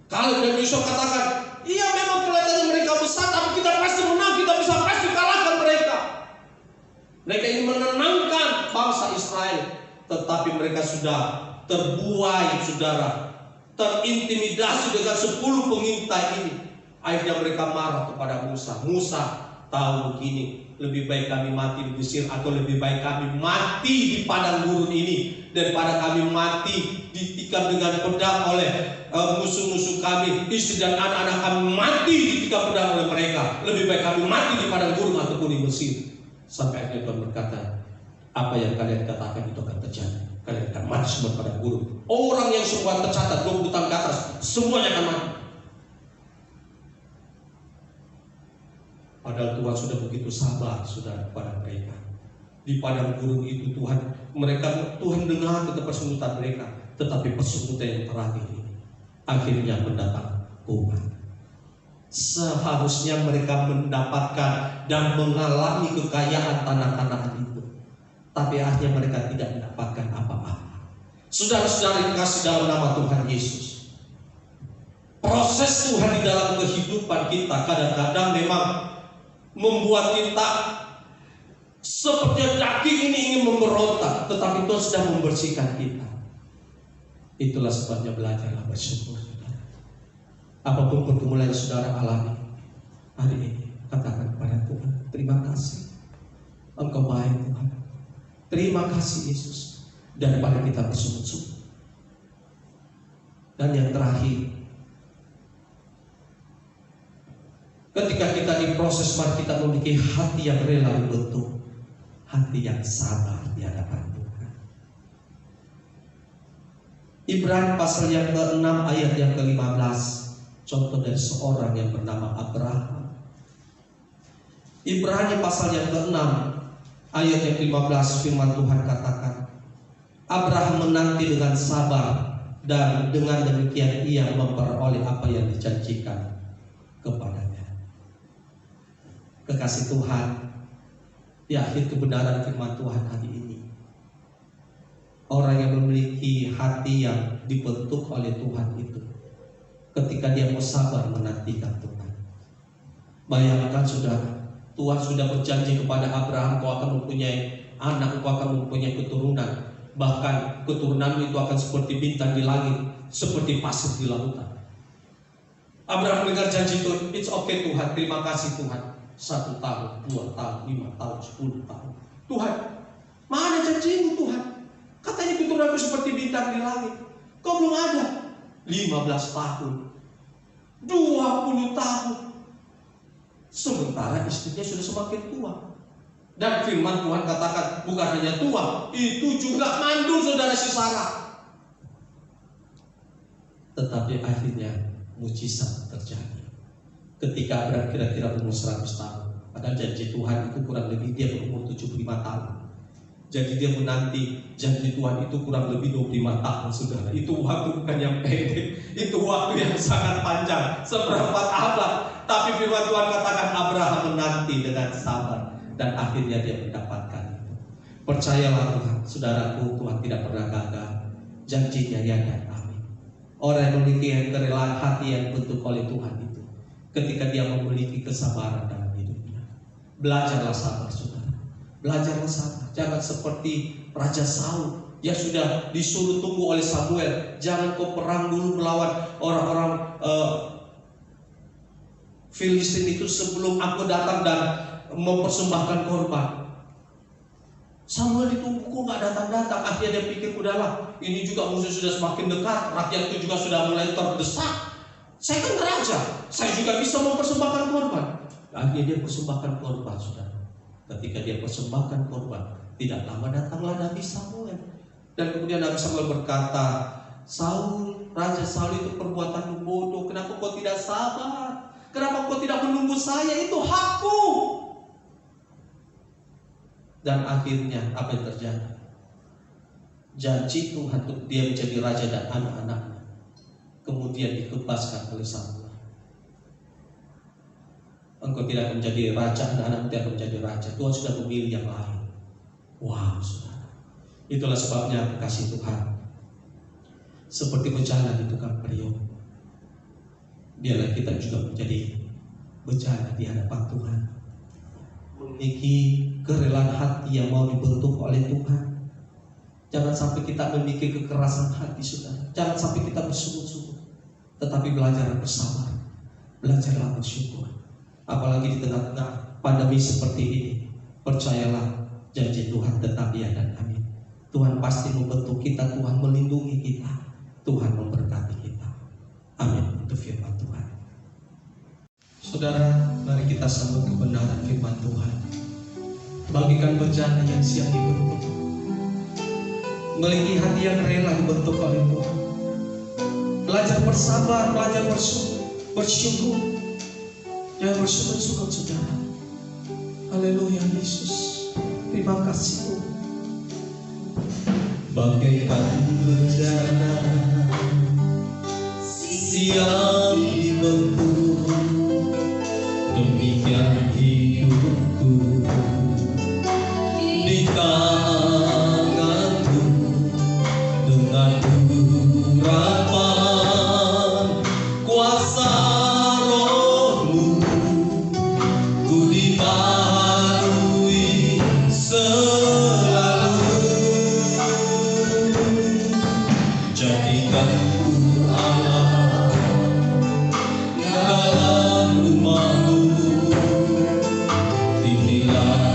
Kalau dan Yosua katakan, iya memang kelihatannya mereka besar, tapi kita pasti menang, kita bisa pasti kalahkan mereka. Mereka ingin menenangkan bangsa Israel, tetapi mereka sudah terbuai, saudara, terintimidasi dengan 10 pengintai ini. Akhirnya mereka marah kepada Musa. Musa tahu begini, lebih baik kami mati di Mesir, atau lebih baik kami mati di padang gurun ini, daripada kami mati ditikam dengan pedang oleh musuh-musuh kami. Istri dan anak-anak kami mati ditikam pedang oleh mereka. Lebih baik kami mati di padang gurun ataupun di Mesir. Sampai akhirnya Tuhan berkata, apa yang kalian katakan itu akan terjadi. Kalian akan mati semua pada gurun. Orang yang semua tercatat 20 tahun ke atas, semuanya akan mati. Padahal Tuhan sudah begitu sabar, saudara, kepada mereka. Di padang gurun itu Tuhan dengar tetap persungutan mereka, tetapi persungutan yang terakhir ini akhirnya mendapat kuman. Seharusnya mereka mendapatkan dan mengalami kekayaan tanah-tanah itu, tapi akhirnya mereka tidak mendapatkan apa-apa. Saudara-saudara yang kasih dalam nama Tuhan Yesus, proses Tuhan di dalam kehidupan kita kadang-kadang memang membuat kita seperti daging ini ingin memberontak, tetapi Tuhan sedang membersihkan kita. Itulah sebabnya belajarlah bersyukur, saudara. Apapun pergumulan yang saudara alami hari ini, katakan kepada Tuhan, terima kasih, Engkau baik Tuhan. Terima kasih Yesus, daripada kita bersungut-sungut. Dan yang terakhir, ketika kita diproses, mari kita memiliki hati yang rela dibentuk, hati yang sabar di hadapan Tuhan. Ibrani pasal yang ke-6 ayat yang ke-15, contoh dari seorang yang bernama Abraham. Ibrani pasal yang ke-6 ayat yang 15 firman Tuhan katakan, Abraham menanti dengan sabar dan dengan demikian ia memperoleh apa yang dijanjikan kepadanya. Kekasih Tuhan, di akhir kebenaran firman Tuhan hari ini, orang yang memiliki hati yang dibentuk oleh Tuhan itu, ketika dia mau sabar menantikan Tuhan. Bayangkan saudara, Tuhan sudah berjanji kepada Abraham, kau akan mempunyai anak, kau akan mempunyai keturunan. Bahkan keturunanmu itu akan seperti bintang di langit, seperti pasir di lautan. Abraham mendengar janji Tuhan, it's okay Tuhan, terima kasih Tuhan. 1 tahun, 2 tahun, 5 tahun, 10 tahun. Tuhan, mana janjimu Tuhan? Katanya keturunanku seperti bintang di langit. Kau belum ada. 15 tahun, 20 tahun. Sementara istrinya sudah semakin tua. Dan firman Tuhan katakan, bukan hanya tua, itu juga mandul saudara si Sarah. Tetapi akhirnya mujizat terjadi. Ketika Abraham kira-kira umur 100 tahun, padahal janji Tuhan itu kurang lebih dia berumur 75 tahun. Jadi dia menanti janji Tuhan itu kurang lebih 25 tahun saudara. Itu waktu bukan yang pendek, itu waktu yang sangat panjang, seperempat abad. Tapi firman Tuhan katakan Abraham menanti dengan sabar dan akhirnya dia mendapatkan itu. Percayalah Tuhan, saudaraku, Tuhan tidak pernah gagal. Janjinya ya dan amin. Orang yang memiliki kerelaan hati yang dibentuk oleh Tuhan itu, ketika dia memiliki kesabaran dalam hidupnya. Belajarlah sabar saudara. Belajarlah sabar. Jangan seperti Raja Saul yang sudah disuruh tunggu oleh Samuel. Jangan kau perang dulu melawan orang-orang Filistin itu sebelum aku datang dan mempersembahkan korban. Samuel ditunggu kok nggak datang-datang. Akhirnya dia pikir udahlah, ini juga musuh sudah semakin dekat, rakyat itu juga sudah mulai terdesak. Saya kan raja, saya juga bisa mempersembahkan korban. Akhirnya dia persembahkan korban, saudara. Ketika dia persembahkan korban, tidak lama datanglah Nabi Samuel. Dan kemudian Nabi Samuel berkata, Saul, Raja Saul itu perbuatanmu bodoh. Kenapa kau tidak sabar? Kenapa kau tidak menunggu saya? Itu hakku. Dan akhirnya apa yang terjadi? Janji Tuhan untuk dia menjadi raja dan anak-anaknya kemudian dikebaskan oleh Samuel. Engkau tidak akan menjadi raja, anak-anakmu tidak akan menjadi raja. Tuhan sudah memilih yang lain. Wow, saudara. Itulah sebabnya kekasih Tuhan, seperti berjalan di tukang periuk, biarlah kita juga menjadi berjalan di hadapan Tuhan, memiliki kerelaan hati yang mau dibentuk oleh Tuhan. Jangan sampai kita memiliki kekerasan hati, saudara. Jangan sampai kita bersungut-sungut, tetapi belajarlah bersabar, belajarlah bersyukur. Apalagi di tengah-tengah pandemi seperti ini, percayalah janji Tuhan tetap ya dan amin. Tuhan pasti membentuk kita, Tuhan melindungi kita, Tuhan memberkati kita. Amin. Itu firman Tuhan. Saudara, mari kita sambut kebenaran firman Tuhan. Bagikan bejana yang siap dibentuk, memiliki hati yang rela dibentuk oleh Tuhan. Belajar bersabar, belajar bersyukur. Jangan bersyukur-syukur saudara. Haleluya Yesus. Terima kasih Tuhan. Bagaikan bejana siap dibentuk, demikian hidupku di tanganmu dengan urapan kuasa Roh-Mu, ku dipanui selalu. Jadikan ku Allah dalam rumah-Mu, inilah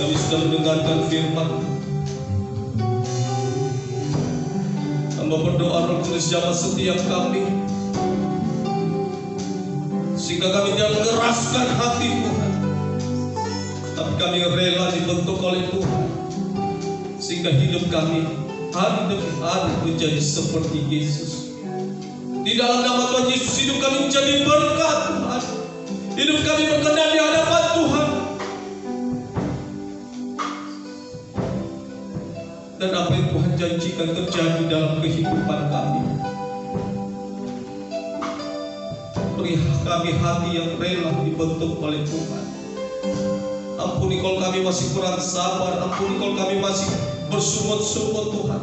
Kami sudah mendengarkan firman. Hamba berdoa Roh Kudus jamah setiap kami, sehingga kami tidak mengeraskan hati Tuhan, tapi kami rela dibentuk oleh Tuhan, sehingga hidup kami hari demi hari menjadi seperti Yesus. Di dalam nama Tuhan Yesus, hidup kami menjadi berkat Tuhan. Hidup kami berkenan di hadapan Tuhan. Dan apa yang Tuhan janjikan terjadi dalam kehidupan kami. Beri kami hati yang rela dibentuk oleh Tuhan. Ampuni kalau kami masih kurang sabar. Ampuni kalau kami masih bersungut-sungut Tuhan.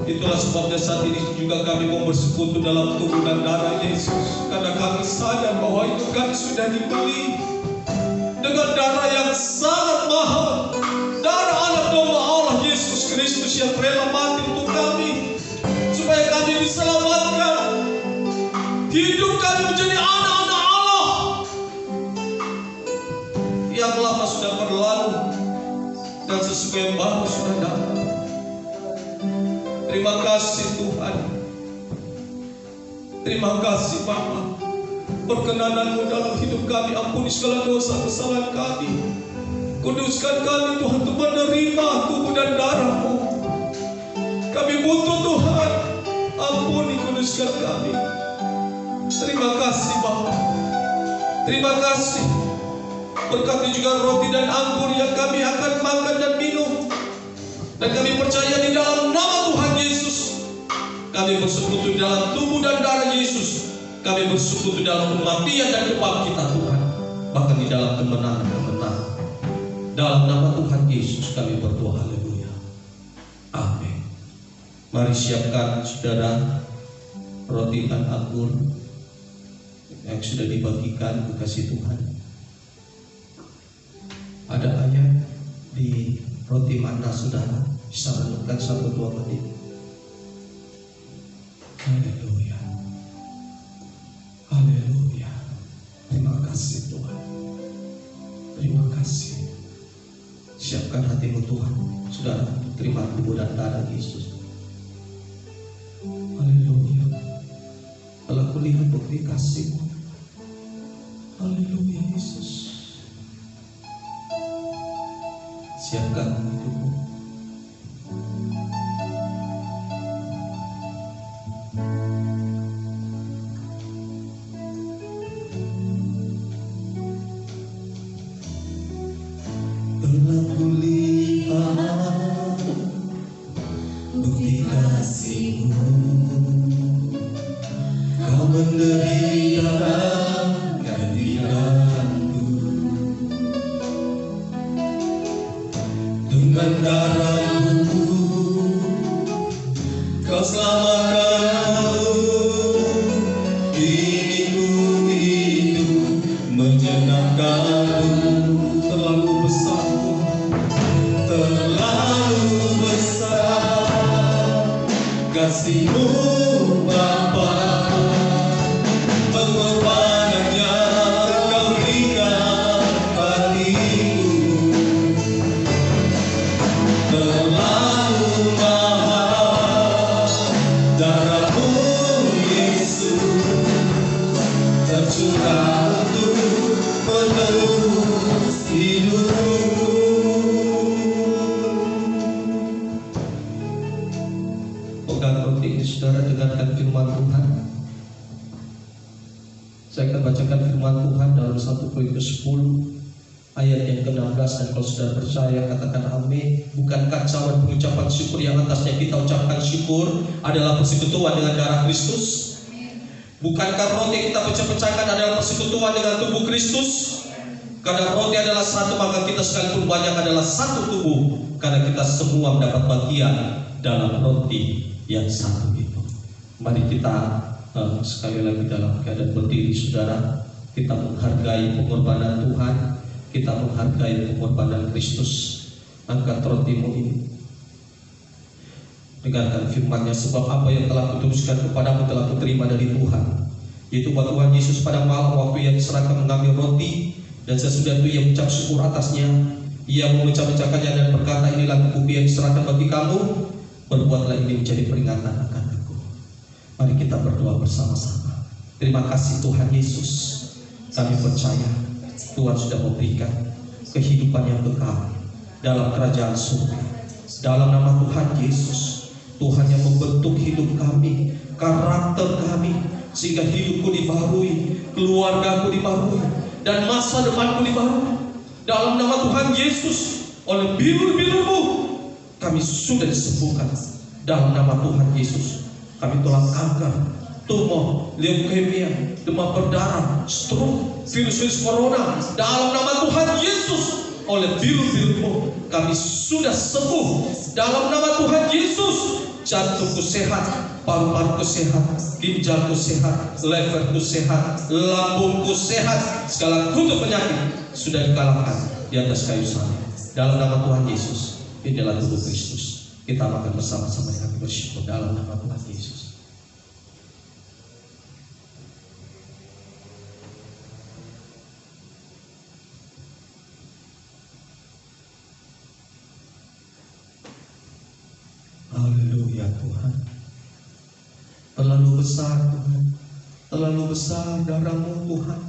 Itulah sebabnya saat ini juga kami mau bersekutu dalam tubuh dan darah Yesus. Karena kami sadar bahwa itu kami sudah dibeli dengan darah yang sangat mahal. Darah anak domba Allah Yesus Kristus yang rela mati untuk kami, supaya kami diselamatkan. Hidup kami menjadi anak-anak Allah. Yang lama sudah berlalu dan sesuatu yang baru sudah datang. Terima kasih Tuhan. Terima kasih Bapa. Perkenanan-Mu dalam hidup kami. Ampuni segala dosa kesalahan kami. Kuduskan kami Tuhan untuk menerima tubuh dan darah-Mu. Kami butuh Tuhan. Ampuni, kuduskan kami. Terima kasih Bapa. Terima kasih. Berkati juga roti dan anggur yang kami akan makan dan minum. Dan kami percaya di dalam nama Tuhan Yesus, kami bersekutu dalam tubuh dan darah Yesus. Kami bersekutu dalam kematian dan kebangkitan Tuhan. Bahkan di dalam kemenangan-kemenangan. Dalam nama Tuhan Yesus kami berdoa. Haleluya. Amin. Mari siapkan saudara roti dan anggur yang sudah dibagikan kekasih Tuhan. Ada ayat di roti mana saudara, bisa renungkan 1-2 menit. Haleluya. Haleluya. Terima kasih Tuhan. Terima kasih. Siapkan hatimu Tuhan, saudara, terima tubuh dan darah Yesus. Haleluya. Kalau aku lihat bukti kasih-Mu. Haleluya Yesus. Siapkan hidupmu. Telah kulihat bukti kasih-Mu. Kau menderita gantianku. Dengan darah-Mu Kau selamatkan aku. Ingin ku hidup menyenangkan-Mu. Terlalu besar, terlalu besar kasih-Mu Bapa. Pengorbanannya Kau berikan hatiku. Terlalu mahal darah-Mu Yesus, tercurah untuk menebus hidupku. Pegang roti ini saudara, dengarkan firman Tuhan. Saya akan bacakan firman Tuhan dalam 1 Korintus 10 ayat yang ke-16, dan kalau saudara percaya katakan amin. Bukankah cawan pengucapan syukur yang atasnya kita ucapkan syukur adalah persekutuan dengan darah Kristus? Bukankah roti yang kita pecah-pecahkan adalah persekutuan dengan tubuh Kristus? Karena roti adalah satu, maka kita sekalipun banyak adalah satu tubuh, karena kita semua mendapat bagian dalam roti yang satu itu. Mari kita sekali lagi dalam keadaan berdiri saudara, kita menghargai pengorbanan Tuhan, kita menghargai pengorbanan Kristus. Angkat rotimu ini, dengarkan firman-Nya. Sebab apa yang telah kuteruskan kepadamu telah kuterima dari Tuhan, yaitu bahwa Tuhan Yesus pada malam waktu yang diserahkan mengambil roti, Dan sesudah itu ia mengucap syukur atasnya. Ia memecah-mecahkannya dan berkata, inilah tubuhku yang diserahkan bagi kamu. Berbuatlah ini menjadi peringatan akan aku. Mari kita berdoa bersama-sama. Terima kasih Tuhan Yesus. Kami percaya Tuhan sudah memberikan kehidupan yang kekal dalam kerajaan surga. Dalam nama Tuhan Yesus, Tuhan yang membentuk hidup kami, karakter kami, sehingga hidupku dibaharui, keluargaku dibaharui, dan masa depanku dibaharui. Dalam nama Tuhan Yesus, oleh bilur-bilur-Mu kami sudah disembuhkan. Dalam nama Tuhan Yesus, kami telah kanker, tumor, leukemia, demam berdarah, stroke, virus corona. Dalam nama Tuhan Yesus, oleh bilur-bilur-Mu kami sudah sembuh. Dalam nama Tuhan Yesus, jantungku sehat, paru-paruku sehat, ginjalku sehat, leverku sehat, lambungku sehat. Segala kutuk penyakit sudah dikalahkan di atas kayu salib. Dalam nama Tuhan Yesus, inilah tubuh Kristus. Kita makan bersama-sama dengan bersyukur dalam nama Tuhan Yesus. Haleluya Tuhan. Terlalu besar Tuhan. Terlalu besar darah-Mu Tuhan.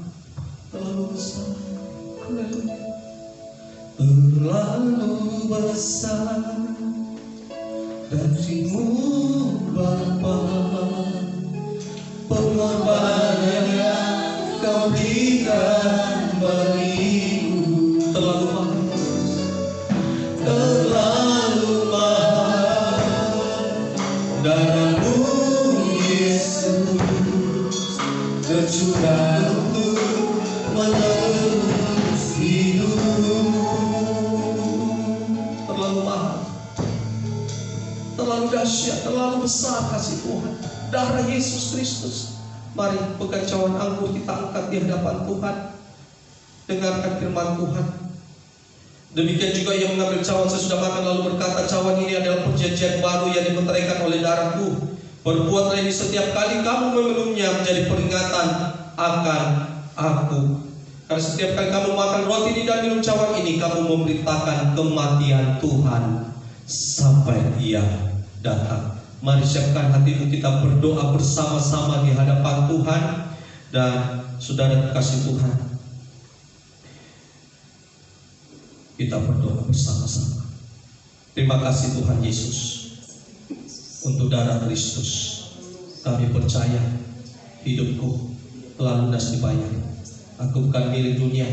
Terlalu besar. Haleluya. Terlalu besar dari-Mu Bapa, pengorbanan yang Kau berikan bagiku. Terlalu mahal. Terlalu mahal darah-Mu Yesus, tercurah untuk menebus hidup. Terlalu mahal, terlalu dahsyat, terlalu besar kasih Tuhan, darah Yesus Kristus. Mari pegang cawan anggur kita angkat di hadapan Tuhan. Dengarkan firman Tuhan. Demikian juga ia mengambil cawan sesudah makan lalu berkata, cawan ini adalah perjanjian baru yang dimeteraikan oleh darahku. Berbuatlah ini setiap kali kamu meminumnya menjadi peringatan akan aku. Karena setiap kali kamu makan roti ini dan minum cawan ini, kamu memberitakan kematian Tuhan sampai Ia datang. Mari siapkan hatimu, kita berdoa bersama-sama di hadapan Tuhan. Dan saudara kasih Tuhan, kita berdoa bersama-sama. Terima kasih Tuhan Yesus untuk darah Kristus. Kami percaya hidupku telah lunas dibayar. Aku bukan milik dunia,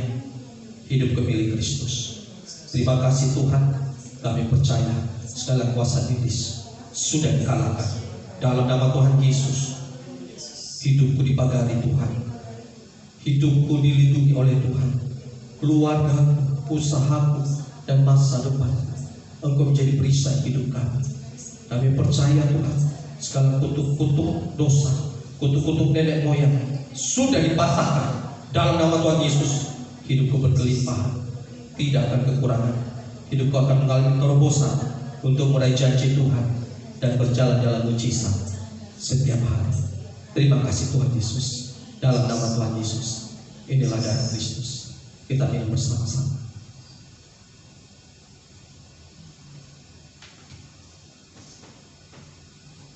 hidupku milik Kristus. Terima kasih Tuhan. Kami percaya segala kuasa iblis sudah dikalahkan. Dalam nama Tuhan Yesus, hidupku dipagari Tuhan, hidupku dilindungi oleh Tuhan, keluargaku, usahaku, dan masa depan Engkau menjadi perisai hidup kami. Kami percaya Tuhan, segala kutuk-kutuk dosa, kutuk-kutuk nenek moyang sudah dipatahkan. Dalam nama Tuhan Yesus, hidupku berkelimpahan, tidak akan kekurangan. Hidupku akan mengalami terobosan untuk meraih janji Tuhan dan berjalan dalam mujizat setiap hari. Terima kasih Tuhan Yesus. Dalam nama Tuhan Yesus, inilah darah Kristus. Kita minum bersama-sama.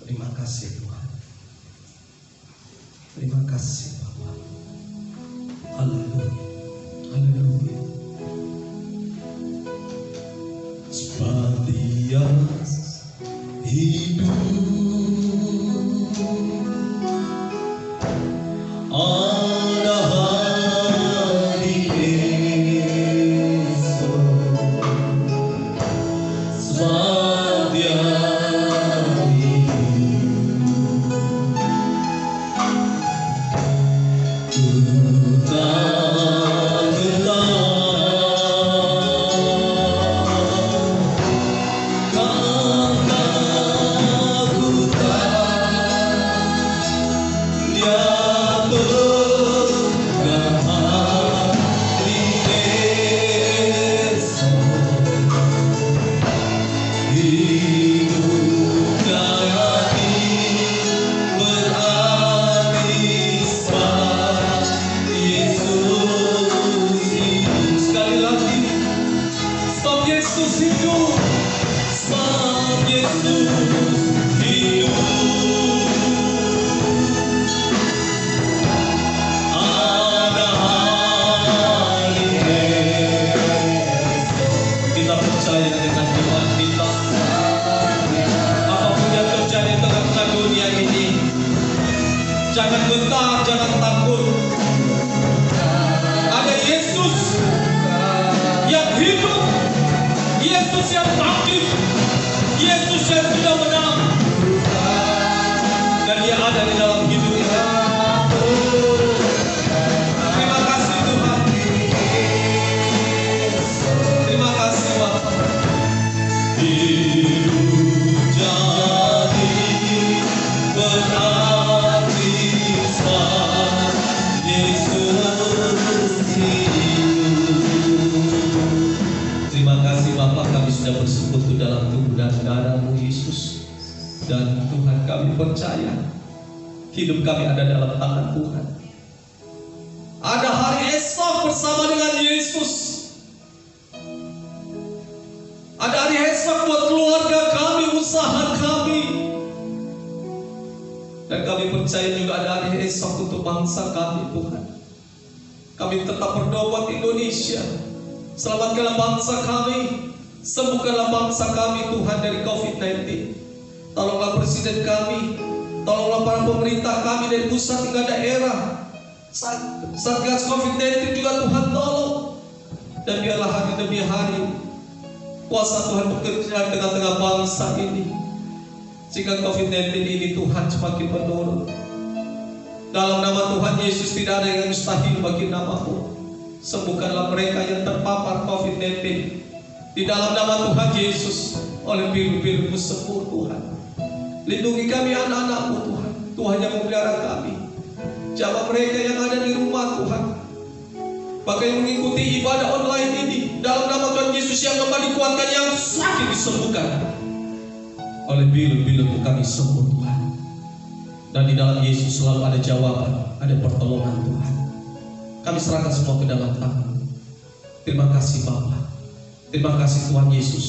Terima kasih Tuhan. Terima kasih Bapa. Haleluya. Haleluya. Sebab Dia hidup, ada hari esok. Sebab Dia hidup, hidup, saat Yesus hidup. Ada hari esok. Kita percaya dengan Tuhan kita. Apapun yang terjadi tengah-tengah dunia ini, jangan gentar, jangan takut. Ada Yesus yang hidup, Yesus yang bangkit, Yesus yang sudah menang, dan Dia ada di dalam hidup kita. Terima kasih Tuhan. Terima kasih Bapa. Hidup jadi berarti saat Yesus hidup. Terima kasih Bapa, kami sudah bersekutu dalam tubuh dan darah-Mu Yesus. Dan Tuhan, kami percaya hidup kami ada dalam tangan Tuhan. Ada hari esok bersama dengan Yesus. Ada hari esok buat keluarga kami, usaha kami. Dan kami percaya juga ada hari esok untuk bangsa kami Tuhan. Kami tetap berdoa buat Indonesia. Selamatkanlah bangsa kami. Sembuhkanlah bangsa kami Tuhan dari COVID-19. Tolonglah presiden kami. Tolonglah para pemerintah kami dari pusat hingga daerah. Satgas COVID-19 juga Tuhan tolong. Dan biarlah hari demi hari kuasa Tuhan bekerja di tengah-tengah bangsa ini, sehingga COVID-19 ini Tuhan semakin menurun. Dalam nama Tuhan Yesus tidak ada yang mustahil bagi nama-Mu. Sembuhkanlah mereka yang terpapar COVID-19 di dalam nama Tuhan Yesus. Oleh biru-biru-Mu sembuh Tuhan. Lindungi kami anak-anak-Mu Tuhan. Tuhan yang memelihara kami. Jawab mereka yang ada di rumah Tuhan, bahkan yang mengikuti ibadah online ini, dalam nama Tuhan Yesus yang lemah dikuatkan, yang sakit disembuhkan. Oleh biru-biru kami sembuh Tuhan. Dan di dalam Yesus selalu ada jawaban, ada pertolongan Tuhan. Kami serahkan semua ke dalam tangan. Terima kasih Bapa. Terima kasih Tuhan Yesus.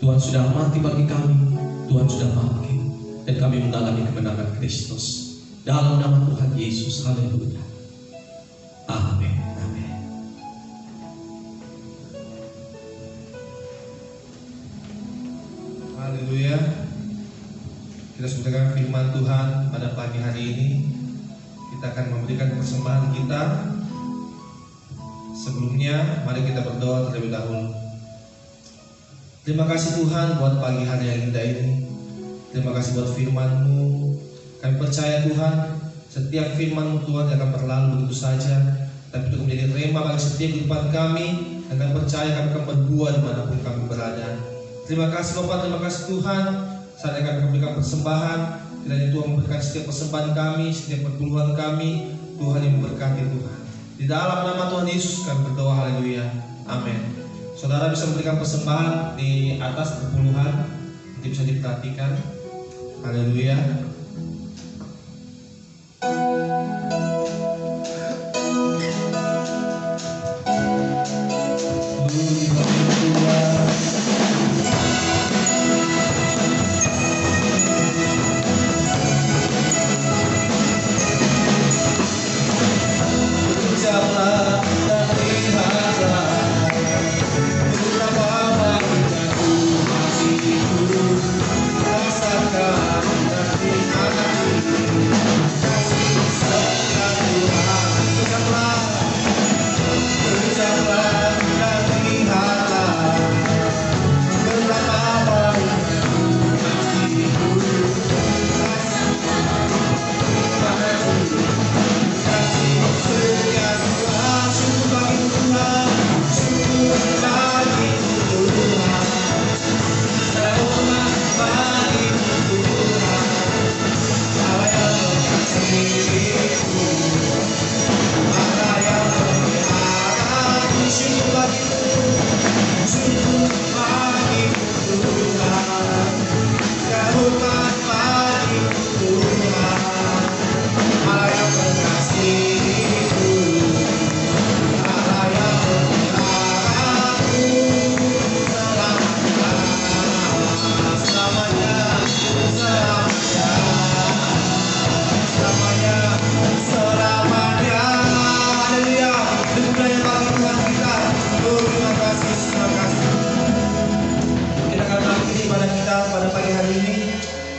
Tuhan sudah mati bagi kami. Tuhan sudah bangkit. Dan kami mengalami kemenangan Kristus. Dalam nama Tuhan Yesus. Haleluya. Amin. Amin. Haleluya. Kita sebutkan firman Tuhan pada pagi hari ini. Kita akan memberikan persembahan kita. Sebelumnya, mari kita berdoa terlebih dahulu. Terima kasih Tuhan buat pagi hari yang indah ini. Terima kasih buat firman-Mu. Kami percaya Tuhan, setiap firman-Mu Tuhan akan berlalu begitu saja, tapi itu menjadi rema bagi setiap kehidupan kami. Dan kami percaya kami akan berbuah dimanapun kami berada. Terima kasih Bapak, terima kasih Tuhan. Saat kami memberikan persembahan, kiranya Tuhan memberikan setiap persembahan kami, setiap perpuluhan kami. Tuhan yang memberkati Tuhan. Di dalam nama Tuhan Yesus kami berdoa, haleluya, amin. Saudara bisa memberikan persembahan di atas perpuluhan, nanti bisa diperhatikan. Haleluya. Rasakan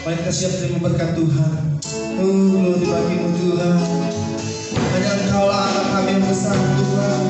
Mari kita siap terima berkat Tuhan. Glory bagimu Tuhan. Hanya Engkaulah Allah kami yang besar Tuhan.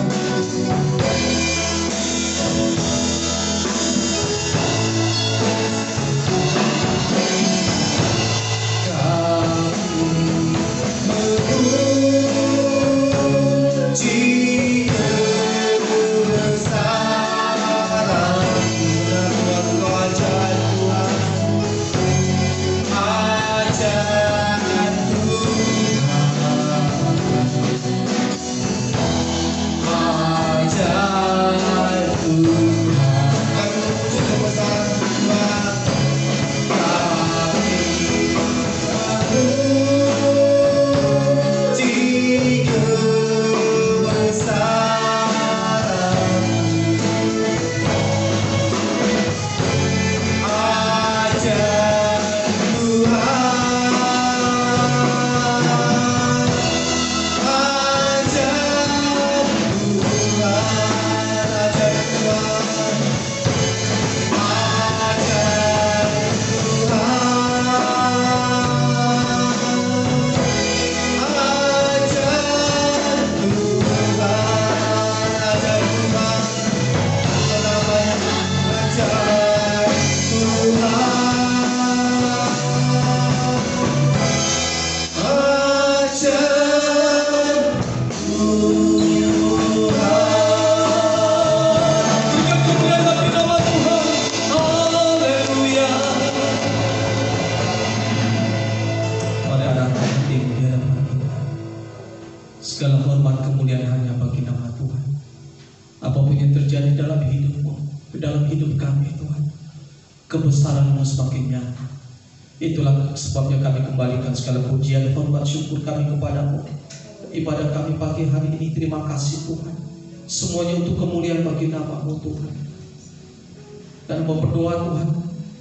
Segala hormat kemuliaan hanya bagi nama Tuhan. Apapun yang terjadi dalam hidupmu, dalam hidup kami Tuhan, kebesaran-Mu semakin nyata. Itulah sebabnya kami kembalikan segala pujian, hormat, syukur kami kepadamu. Ibadah kami pagi hari ini, terima kasih Tuhan. Semuanya untuk kemuliaan bagi nama-Mu Tuhan. Dan berdoa Tuhan,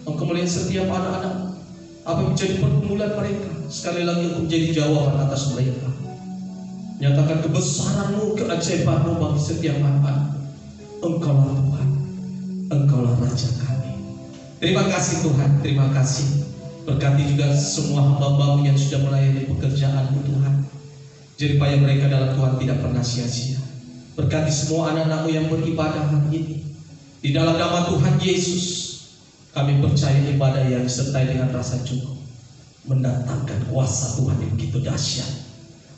Engkau melihat setiap anak-anak, apa yang menjadi pergumulan mereka, sekali lagi Engkau menjadi jawaban atas mereka. Nyatakan kebesaran-Mu, keajaiban-Mu bagi setiap anak-anak. Engkaulah Tuhan, Engkaulah Raja kami. Terima kasih Tuhan, terima kasih. Berkati juga semua hamba-Mu yang sudah melayani pekerjaan-Mu Tuhan. Jeripaya mereka dalam Tuhan tidak pernah sia-sia. Berkati semua anak-anak-Mu yang beribadah hari ini. Di dalam nama Tuhan Yesus, kami percaya ibadah yang disertai dengan rasa cukup mendatangkan kuasa Tuhan yang begitu dahsyat,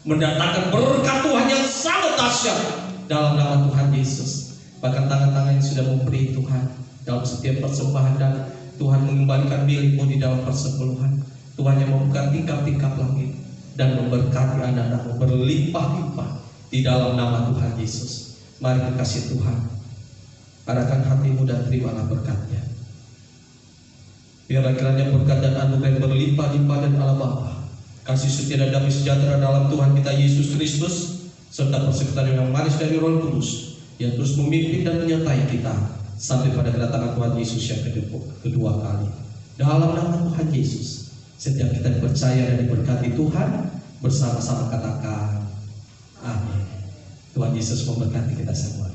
mendatangkan berkat Tuhan yang sangat dahsyat dalam nama Tuhan Yesus. Bahkan tangan-tangan yang sudah memberi Tuhan dalam setiap persembahan, dan Tuhan mengembalikan milik-Mu di dalam persepuluhan. Tuhan yang membuka tingkap-tingkap langit dan memberkati anak-anak-Mu berlimpah-limpah di dalam nama Tuhan Yesus. Mari kekasih Tuhan, arahkan hatimu dan terimalah berkat-Nya. Biarlah kiranya berkat dan anugerah yang berlimpah-limpah dan Allah Bapa, kasih setia dan damai sejahtera dalam Tuhan kita Yesus Kristus, serta persekutuan yang manis dari Roh Kudus yang terus memimpin dan menyertai kita sampai pada kedatangan Tuhan Yesus yang kedua kali. Dalam nama Tuhan Yesus, setiap kita dipercaya dan diberkati Tuhan, bersama-sama katakan amin. Tuhan Yesus memberkati kita semua.